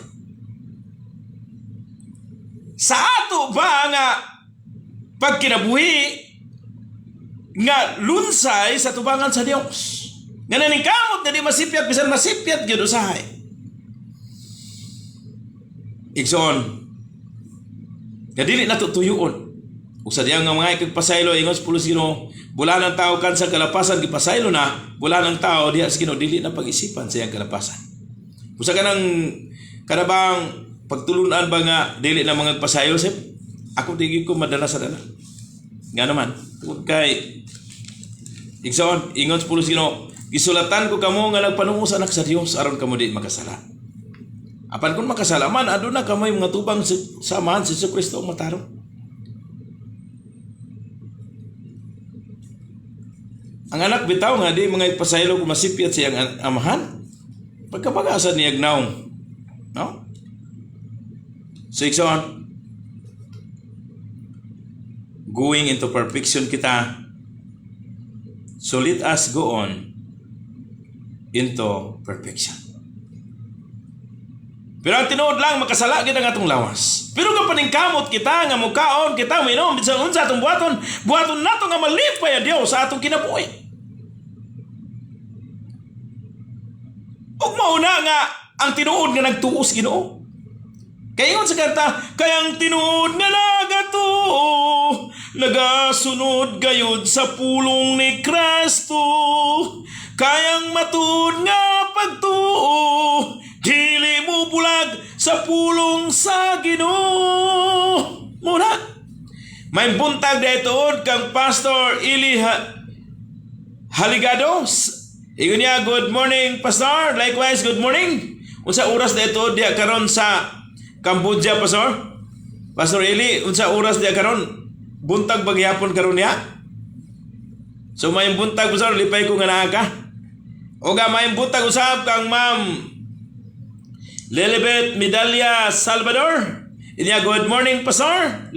Sa ato ba nga pagkinabuhi nga lunsay sa tubangan sa Dios? Nga naningkamot nga di masipyat, bisan masipyat gyud usahay. Igsoon, nga dili nato tuyoon Usa diya nga mga ikagpasaylo ingon sa pulos Ginoo, bulan ang tao kan sa kalapasan gipasaylo na, bulan ang tao diha sa Ginoo dili na pag-isipan sa iyang kalapasan. Usa ka nang kanabang pagtulunan ba nga dili na mga pasaylo sip? Ako di ko madala sa dala. Nga naman, tungod kay igsoon ingon sa pulos Ginoo, gisulatan ko kamo nga nagpanungo sa anak sa Dios aron kamo di makasala. Apan kung makasala man aduna kamay mga tubang samahan si Kristo ang matarong. Ang anak bitaw nga di mga ipasaylo kung masipyat siyang amahan. Pagkapag-asa niya gnaong. No? So, ikson, going into perfection kita. So, let us go on into perfection. Pero ang tinuod lang, makasala kita nga itong lawas. Pero kapaning kamot kita, nga mukaon kita, minom, sa atong buhaton nato nga malipay a Dios sa atong kinabuhi. Ug mauna nga ang tinuod nga nagtuos Ginoo. Kaya ingon sa kanta, kayang tinuod nga nagatuo, nagasunod gayud sa pulong ni Kristo. Kayang matud nga pagtuo, dili mo bulag sa pulong sa Ginoo. Muna, may buntag daytood kang Pastor Eli Haligado. Igon niya, good morning, Pastor. Likewise, good morning. Unsa oras dito diya karon sa Cambodia, Pastor? Pastor Eli, unsa oras diya karon? Buntag bagyapon karon niya? So may buntag, Pastor, lipay ko nga naa ka. O ga may buntag usab kang Ma'am Lilibet Medalla Salvador. Inya, good morning, Pastor.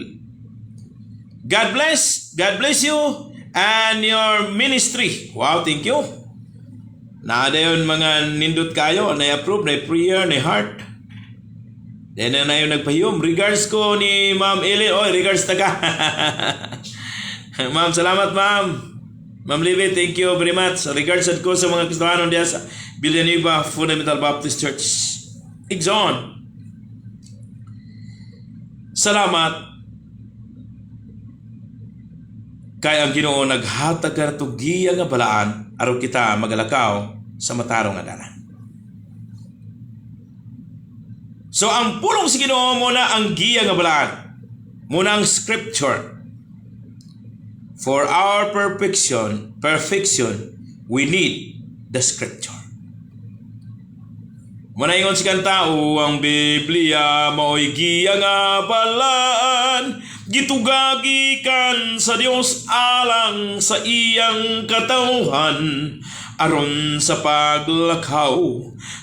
God bless you and your ministry. Wow, thank you. Naada yun mga nindot kayo, na-approve, na-prayer, na-heart. Then na yun nagpahiyom. Regards ko ni Ma'am Eli. Oy, regards ta ka. Ma'am, salamat ma'am. Ma'am Libby, thank you very much. Regards ko sa mga Kristohanon diya sa Villanueva Fundamental Baptist Church. Igsoon. Salamat. Kaya ang Ginoo naghatag ka na giya nga balaan aron kita magalakaw sa matarong nga dalan. So ang pulong si Ginoo muna ang giya nga balaan. Muna ang scripture. For our perfection, we need the scripture. Muna ingon si kanta, ang Biblia mao'y giya nga balaan, gitugagikan sa Dios alang sa iyang katawhan, aron sa paglakaw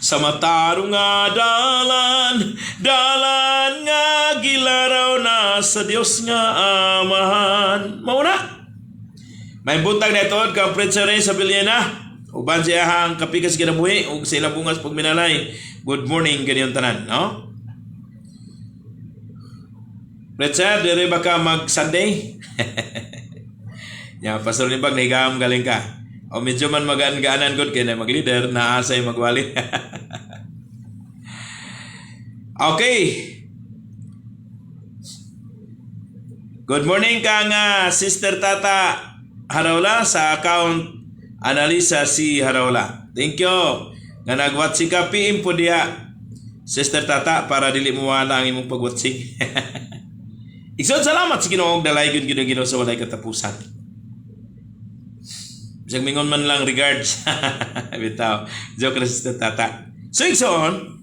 sa matarong nga dalan nga gilaraw na sa Dios nga amahan. Mauna, may buntag na ito kang Preacher Ray sa Villena. Uban siya hang kapikas kinabuhi ug sa ilang bungas pagminalay. Good morning kaniyong tanan, no? Preacher, dire ba ka mag-Sunday? Ya, Pastor Limbag, nahigam galing ka. O medyo man magaan-gaanan gud kay na mag-leader na asay magwali. Okay. Good morning kang Sister Tata Harawla sa account Analisa si Harawla. Thank you. Nga nagwatsi ka, PM po diya, Sister Tata, para dili mo wala ang imong pagwatsi. Iksod salamat sa Ginoo, dalay gyud Ginoo sa walay katapusan. Bisag mingon man lang regards. Bitaw. Joke na Sister Tata. So ikson,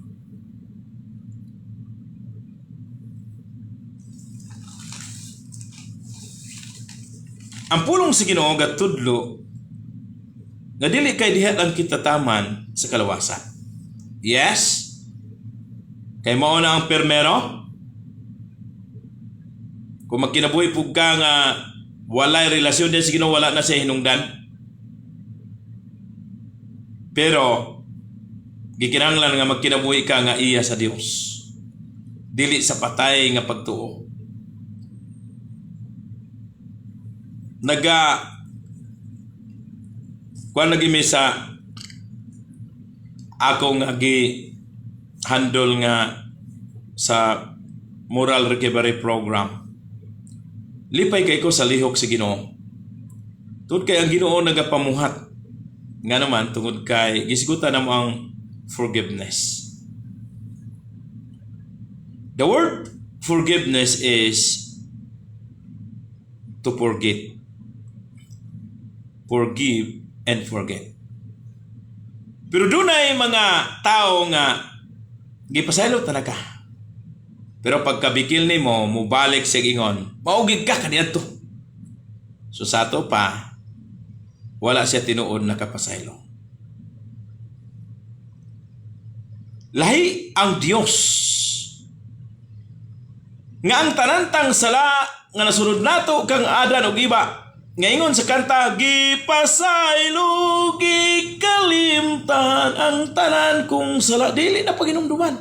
ang pulong sa Ginoo gatudlo nga dili kay diha lang kita taman sa kalawasan. Yes? Kay mao na ang permero. Kung magkinabuhi pug ka nga walay relasyon din sa Ginoo, wala na siya hinungdan. Pero gikinahanglan nga magkinabuhi ka nga iya sa Dios. Dili sa patay nga pagtuo. Kuan lagi sa akong handle nga sa moral recovery program. Lipay kay ko sa lihok sa Ginoo. Tungod kay ang Ginoo nagapamuhat. Nga naman tungod kay gisigutan namo ang forgiveness. The word forgiveness is to forget. Forgive and forget. Pero dunay mga tao nga gipasaylo talaga. Pero pagkabikil nimo mubalik sa ingon, maugid ka kaniadto. So sa ato pa wala siya tinuod na kapasaylo. Lahi ang Dios nga ang tanantang sala nga nasunod nato kang Adan ug iba. Ngayon sa kanta, gipasaylo, gikalimtan ang tanan kong sala. Dili na paginumduman.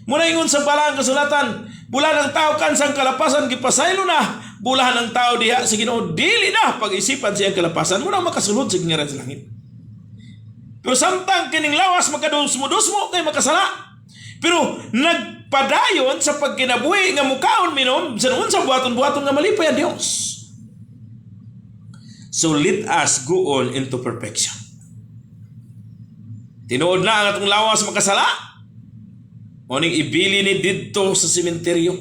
Muna ingon sa balang kasulatan, bulan ang tao kansang kalapasan, gipasaylo na. Bulahan ang tao diha sa Ginoo, dili na pag-isipan siyang kalapasan. Muna makasulod sa gingaran sa langit. Pero samtang kining lawas makadusmo-dusmo kay makasala. Pero nagpadayon sa pagkinabuhi nga mukaon minom, sa noon sa buhaton-buhaton nga malipay ang Dios. So let us go on into perfection. Tinuod na ang atong lawas makasala. Muning ibili ni didto sa sementeryo.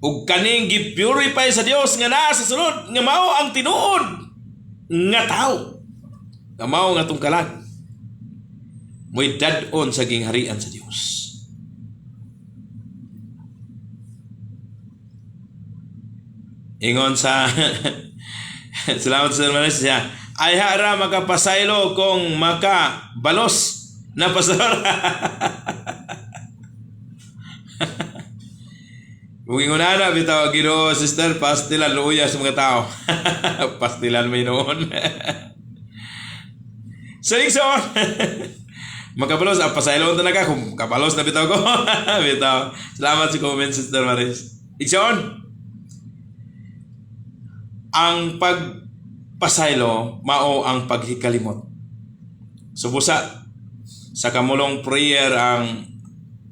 Ug kaning gipurify sa Dios nga naa sa sulod nga mao ang tinuod nga tao. Nga mao nga atong kalag. Mo'y dad-on sa gingharian sa Dios. Ingon sa salamat sa Maris siya. Ay hara makapasaylo kung makabalos na pastor. Kung ingunana bitaw Ginoo sister pastilan luya sa mga tao. Pastilan may noon. Saling-saon. Makabalos ang pasaylo talaga kung kabalos na bitaw ko. Bitaw. Salamat sa comment sister Maris. Ikson. Ang pagpasaylo mao ang paghikalimot. So busa sa kamulong prayer ang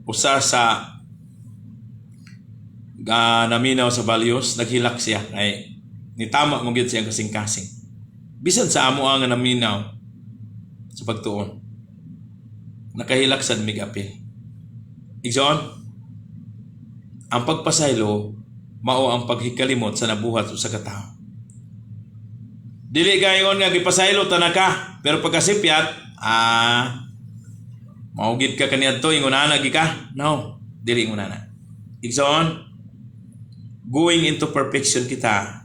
usa sa naminaw sa values naghilak siya ay nitama mo gyud siyang kasing-kasing. Bisan sa amo ang naminaw sa pagtuon. Nakahilak sad migapil. Igsoon ang pagpasaylo mao ang paghikalimot sa nabuhat sa katao. Dili gayon nga gipasaylo tanaka pero pagkasipyat maugid ka kaniadto ingunana gi ka. No, dili ingunana. Igsoon going into perfection kita.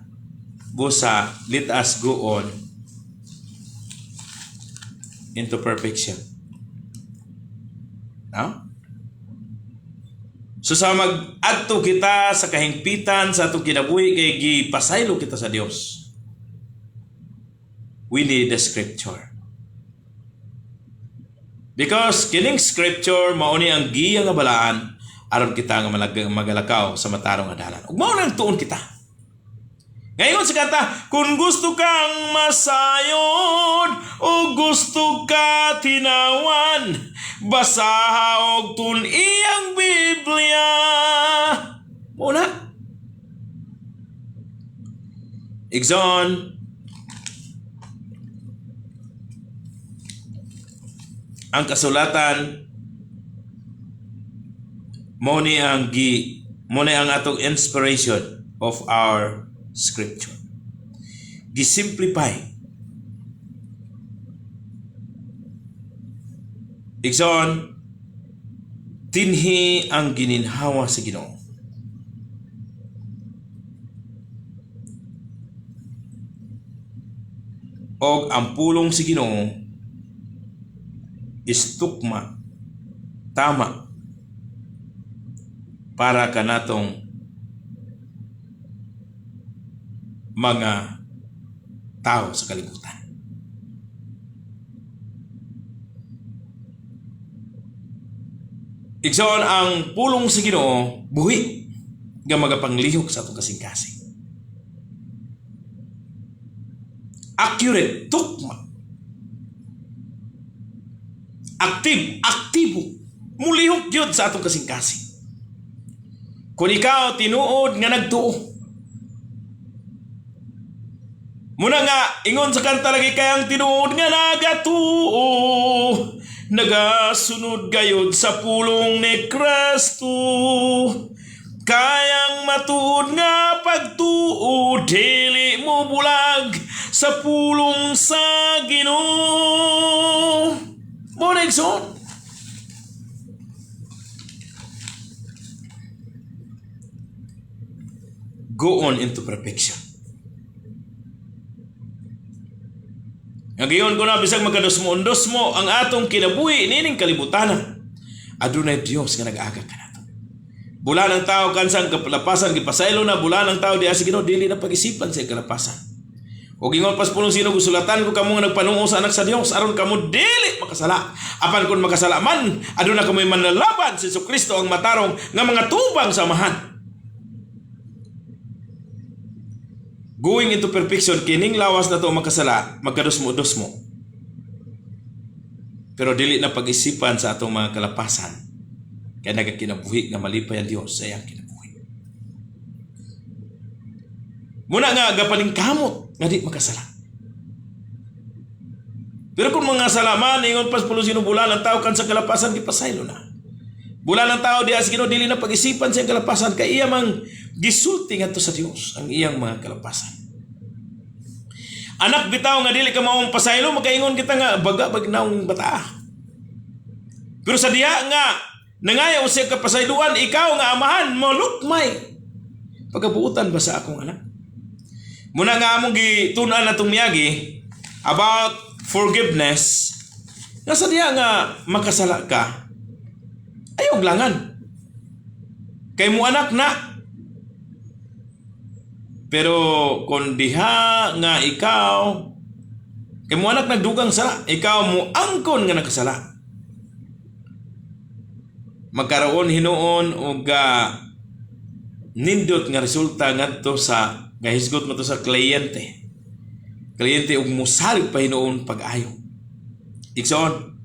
Busa let us go on into perfection. No? So sa mag-adto kita sa kahingpitan sa atong kinabuhi kay gipasaylo kita sa Dios. We need the scripture. Because kining scripture mauni ang giya nga balaan aron kita nga magalakaw sa matarong nga dalan. Ug mao nang tuon kita. Ngayon sa kanta, kung gusto kang masayon o gusto ka tinawan, basaha og tun-i ang Biblia. Muna. Igsoon ang kasulatan mo ni ang atong inspiration of our scripture. Gisimplify. Igsoon tinhi ang gininhawa sa Ginoo. Og ang pulong sa Ginoo is tukma, tama, para kanatong mga tao sa kalibutan. Igsoon ang pulong sa Ginoo buhi nga magapanglihok sa atong kasing-kasing. Accurate, tukma. Aktibo. Mulihok yun sa atong kasing-kasing. Kung ikaw tinuod nga nagtuo, Muna nga, ingon sa kanta lagi kayang tinuod nga nagatuo, nagasunod gayod sa pulong ni Kristo. Kayang matuod nga pagtuod, dili mo bulag sa pulong sa Ginoo. Muna igsoon. Go on into perfection. Ngayon ko na bisag magkadosmo-undos mo ang atong kinabuhi nining kalibutan. Adunay Dios nga nag-aga kanato. Bulan ang tao kansang kalapasan gipasaylo na bulan ang tao di asig Ginoo dili na pag-isipan sa kalapasan. O gingon pas punong sino gusulatan ko kamo nga nagpanungo sa anak sa Dios aron kamo dili makasala. Apan kun makasala man aduna kamo manlalaban si Jesucristo ang matarong nga mga tubang samahan. Going into perfection, kining lawas na to makasala, magkadusmo-dusmo. Pero dili na pag-isipan sa atong mga kalapasan. Kaya nagakinabuhi nga malipay ang Diyos sa iyang kinabuhi. Muna nga, gapaling kamot nga di makasala. Pero kung mga salaman, ingon pas pulusino bulan ang tao kan sa kalapasan, di pasaylo na. Bulan ang tao di asigino, dili na pag-isipan sa iyang kalapasan, kaya iya mang gisulti nga to sa Dios ang iyang mga kalapasan. Anak bitaw nga dili ka maong pasaylo, makaingon kita nga baga bagnaong bata. Pero sa diha nga nangayaw siya ka pasayloan, ikaw nga amahan mo lukmay. Pagabuutan ba sa akong anak? Muna nga among gitun-an natong miyagi about forgiveness. Nga sa diha nga makasala ka, ayaw langan. Kay mo anak na. Pero kung diha nga ikaw, kay mo anak nagdugang sala, ikaw mo angkon nga nakasala. Magkaroon hinuon o nindot nga resulta ngadto sa gahisgot mo to sa kliyente. Kliyente og musalig pa hinuon pag-ayo. Ikson,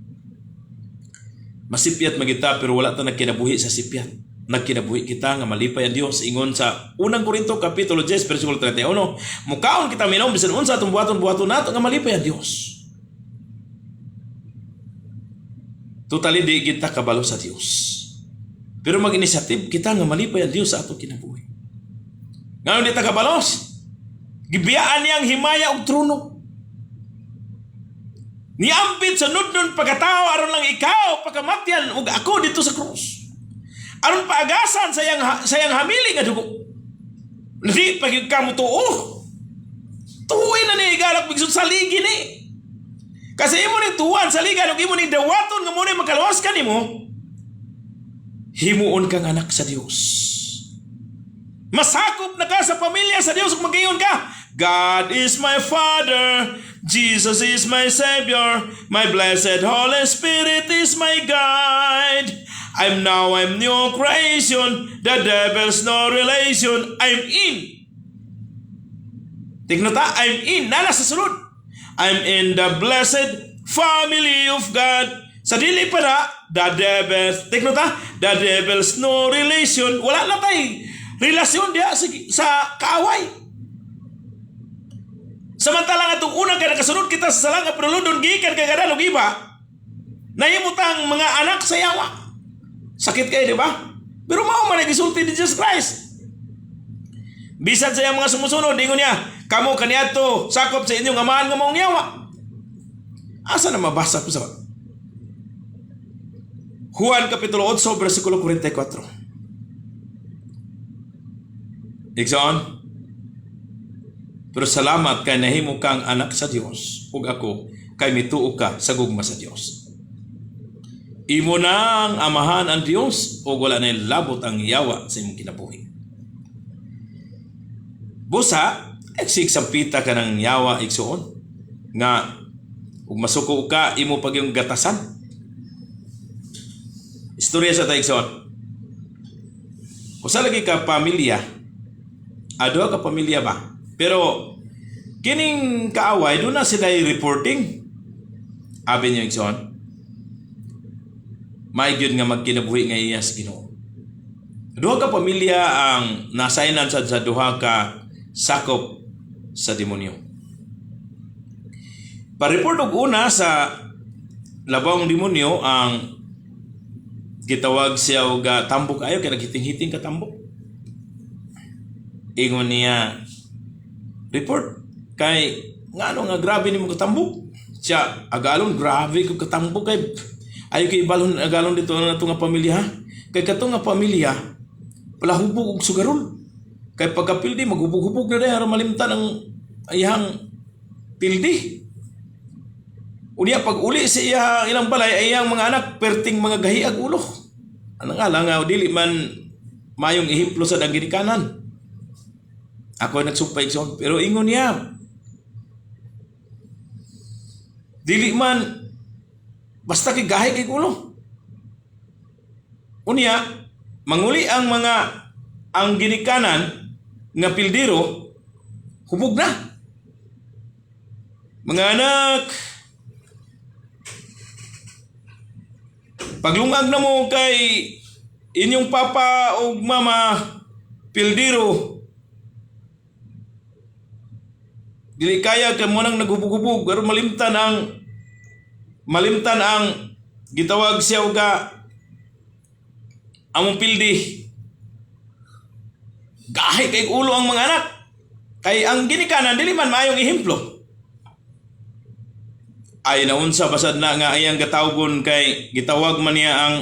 masipyat magita pero wala ta nagkinabuhi sa sipyat. Nagkinabuhi kita nga malipay ang Dios ingon sa unang Korinto kapitulo 10 bersikulo 31, mukaon kita minom bisan unsa atong buhaton nato nga malipay ang Dios. Totally di kita kabalo sa Dios. Pero mag-initiative kita nga malipay ang Dios sa atong kinabuhi. Ngayon di ta kabalos, gibiyaan niyang himaya og trono. Niambit sa nudnon pagkatao aron lang ikaw pagkamatyan ug ako dito sa krus. Aron paagasan sayang hamili nga dugo. Di pagig kamo tuo. Tuoy na ni igalak bigsud sa ligi ni. Kasi imo ning tuwan sa liga ug imo ning dawaton nga mo ni makaluwas ka nimo. Himuon kang anak sa Dios. Masakop na ka sa pamilya sa Dios ug magayon ka. God is my Father, Jesus is my Savior, my blessed Holy Spirit is my guide. I'm new creation, the devil's no relation, I'm in. Tignan ta, I'm in, nala sa sunod. I'm in the blessed family of God. Sa dili pa na, tignan ta, the devil's no relation, wala na tayo relasyon diya sa kaaway. Samantala nga itong unang kaya nakasunod kita sa salang pero London gikan kay kadalog iba nahimutang mga anak sa yawa. Sakit kayo, di ba? Pero mao man nagisulti ni Jesus Christ. Bisan sa mga sumusunod, ingon niya, kamo kaniadto sakop sa inyong amahan nga maong yawa. Asa na mabasa ko sa Juan kapitulo 8 bersikulo 44. Ikson, pero salamat kay nahimo kang anak sa Dios ug ako kay mituo ka sa gugma sa Dios. Imo nang amahan ang Dios ug wala na labot ang yawa sa imong kinabuhi. Busa, eksiksampita ka ng yawa igsuon nga ug masuko ka imo pag yung gatasan. Istorya sa taigsuon. Usa lagi ka pamilya, adwa ka pamilya ba? Pero kining kaaway doon na sila reporting. Abi niyo igsoon. May gyud nga magkinabuhi nga iya sa Ginoo. Duha ka pamilya ang nasaynan sa duha ka sakop sa demonyo. Pa-report og una sa labawang demonyo ang gitawag siya og tambok ayo kay naghiting-hiting ka tambok. Ingon niya report kay ngano nga grabe nimo katambok. Siya agalon grabe ko katambok kay ayo kay balon agalon dito na nga pamilya ha? Kay kato nga pamilya palahubog og sugarol. Kay pagkapildi maghubog-hubog na dayon aron malimtan ang iyang pildi. Unya pag uli sa ilang balay iyang mga anak perting mga gahiag ulo. Ano nga lang dili man mayong ehemplo sa ginikanan. Ako nagsumpay igsoon pero ingon niya dili man basta kay gahi kay ulo. Unya manguli ang ginikanan nga pildiro hubog na. Mga anak, paglungag na mo kay inyong papa o mama pildiro, dili kaya kay mo nang naghubog-hubog aron malimtan ang gitawag siya og among pildi. Gahi kay ulo ang mga anak. Kay ang ginikanan dili man maayong ehemplo. Ay naunsa basad na nga iyang gatawgon kay gitawag man niya ang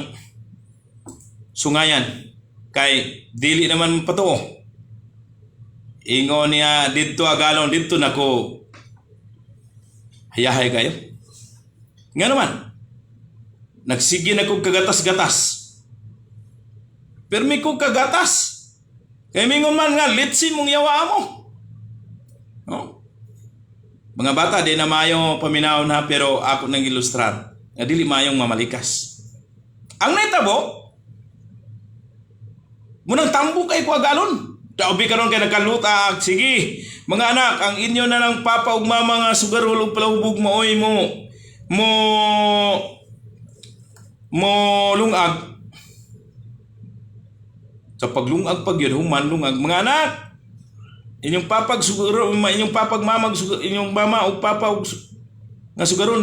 sungayan. Kay dili naman patuo. Ingon niya didto agalon didto nako hayahay kayo. Nga naman nagsige na kog kagatas-gatas. Permi kog kagatas. Kaya mingon man nga, litsin mong yawa mo. No? Mga bata, di na mayo paminaw na pero ako nang ilustrar. Nga dili mayong mamalikas. Ang naitabo, munang tambo kay kuagalon. Daubi karon kay nakaluta. Sige, mga anak, ang inyo na lang papa ug mama nga sugarol ug palahubog maoy mo lungag. Sa paglungag pag yun, human lungag. Mga anak, inyong papag sugaro, inyong papag mamag, inyong mama o papa nga sugaron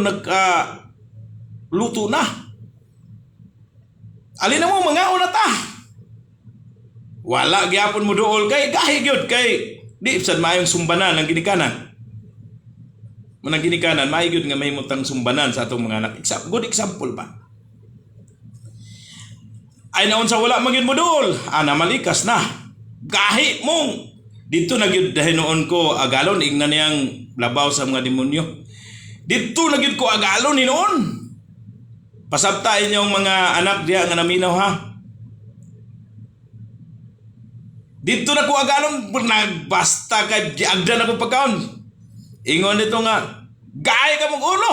luto na. Alin na mo, mga una ta. Wala, gyapon mo dool kay gahi gyud kay di sad maayong sumbanan ng ginikanan. Manang ginikanan, maayo gyud nga mahimutang sumbanan sa atong mga anak. Good example ba? Ay naon sa wala magyud modul malikas na gahi mong dito nagyud dahil noon ko agalon ingnan niyang labaw sa mga demonyo dito nagyud ko agalon ni noon pasabta inyong mga anak diha nga naminaw ha dito na ko agalon nagbasta kay giagdan ako pagkaon ingon dito nga gahi ka mong ulo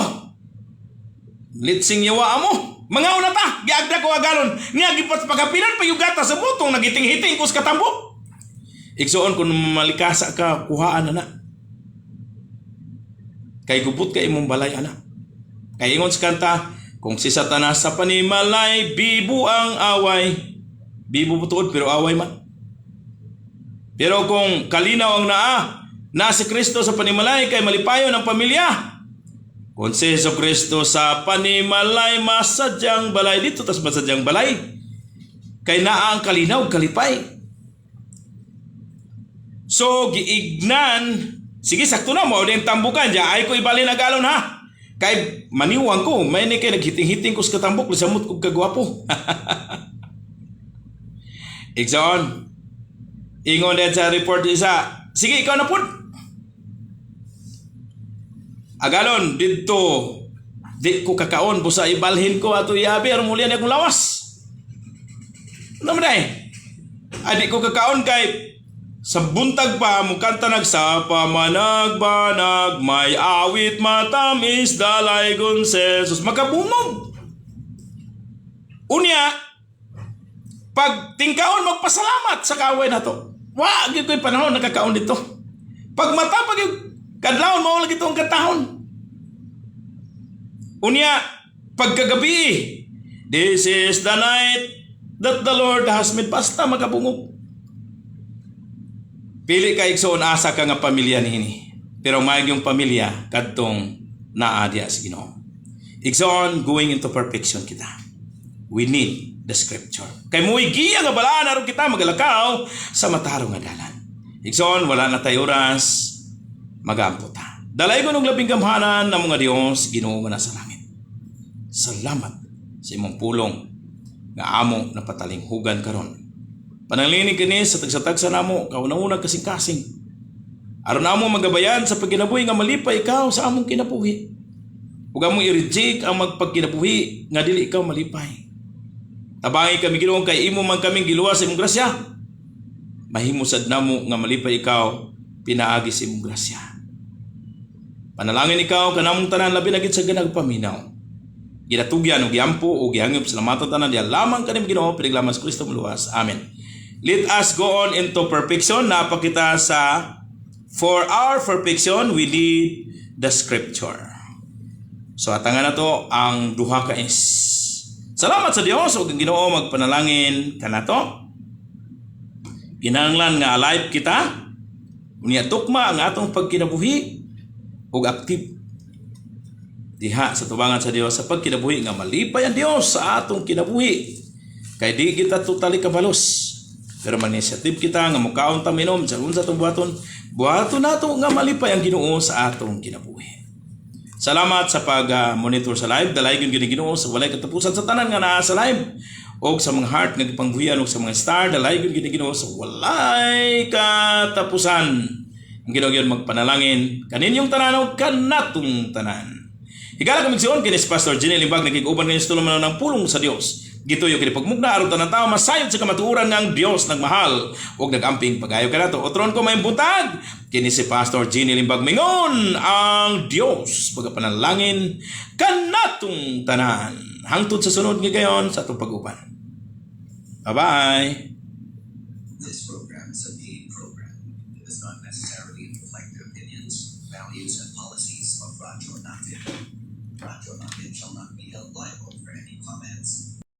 litsing yawa mo. Mga una ta, giagda ko agalon. Nga gipat pagapinan pa yung gata sa butong nagiting-hiting ko sa katambok. Igsoon kung malikasa ka, kuhaan na. Kay gubot ka imong balay ana. Kay ingon sa kanta, kung si Satanas sa panimalay, bibo ang away. Bibo butuod pero away man. Pero kung kalinaw ang na si Kristo sa panimalay kay malipayon ang pamilya. Kung si Jesu Kristo sa panimalay masadyang balay dito tas masadyang balay kay naa ang kalinaw kalipay. So giignan sige sakto na mo din tambukan diya ay ko ibalin agalon ha. Kay maniwang ko may ni kay naghiting-hiting ko sa katambok lisamot kog kagwapo. Igsoon. Ingon din sa report isa. Sige ikaw na pud. Agalon dito di ko kakaon busa ibalhin ko ato yabi aron mulian akong lawas. Ano man ay? Adi ko kakaon kay sa buntag pa mo kanta nagsapa managbanag may awit matamis dalay gonsesos makabumog. Unya pag tingkaon magpasalamat sa kaway na to. Wa gyud ko'y panahon nakakaon dito. Pag matapag yung kadlawon mao lagi itong katahon. Unya, pagkagabi, this is the night that the Lord has made. Basta makabungog. Pili ka igsoon asa ka nga pamilya niini. Pero may yung pamilya kadtong naa diya sa Ginoo. Igsoon, going into perfection kita. We need the scripture. Kay mu'y giya nga balaan aron kita magalakaw sa matarong nga dalan. Igsoon, wala na tayo oras, magampo ta. Dalay ko ng labing gamhanan ng mga Diyos, Ginoo nga nasa langit. Salamat sa imong pulong nga amo na patalinghugan karon. Pananglinig kini sa tagsatagsa namo, kauna-una kasing-kasing. Aron namo magabayan sa pagkinabuhi nga malipay ikaw sa among kinabuhi. Ug among i-reject ang magpagkinabuhi nga dili ikaw malipay. Tabangi kami Ginoo kay imo man kaming giluwas sa imong grasya. Mahimusad namo nga malipay ikaw pinaagi sa imong grasya. Panalangin ikaw kanamong tanan labi na gid sa ganagpaminaw. Ginatugyan og giampo o gihangop salamatan tanan diya lamang kanim Ginoo pinaglamas Kristo muluwas. Amen. Let us go on into perfection. Napakita sa for our perfection we need the scripture. So atangan na to ang duha ka is. Salamat sa Dios ug ang Ginoo magpanalangin kanato. Kinahanglan nga alive kita. Unya tukma ang atong pagkinabuhi ug active diha sa tubangan sa Dios sa pagkinabuhi nga malipay ang Dios sa atong kinabuhi. Kay di kita totally kabalos. Pero mag-initiative kita nga mukaon ta minom sa unsa tong buhaton nato nga malipay ang Ginoo sa atong kinabuhi. Salamat sa pag-monitor sa live. Dalaygon gini Ginoo sa walay katapusan sa tanan nga naa sa live. O sa mga heart nga gipangbuhian o sa mga star. Dalaygon gini Ginoo sa walay katapusan. Ang Ginoo gyud magpanalangin kaninyong tanan o kanatong tanan. Higala kami siyon kini si Pastor Jenny Limbag nagig-uban kanyo sa tulong ng pulong sa Dios. Gituyo kini pagmugna aron tanang tawo masayod sa kamatuoran ng Dios nagmahal ug nagamping pagayo kanato. Otron ko may buntag kini si Pastor Jenny Limbag mingon ang Dios pagapanalangin kanatong tanan. Hangtod sa sunod nga gayon sa atong pag-uban. Bye-bye. This program is a paid program. It does not necessarily reflect the opinions, values, and policies of Radyo Natin. Radyo Natin shall not be held liable for any comments,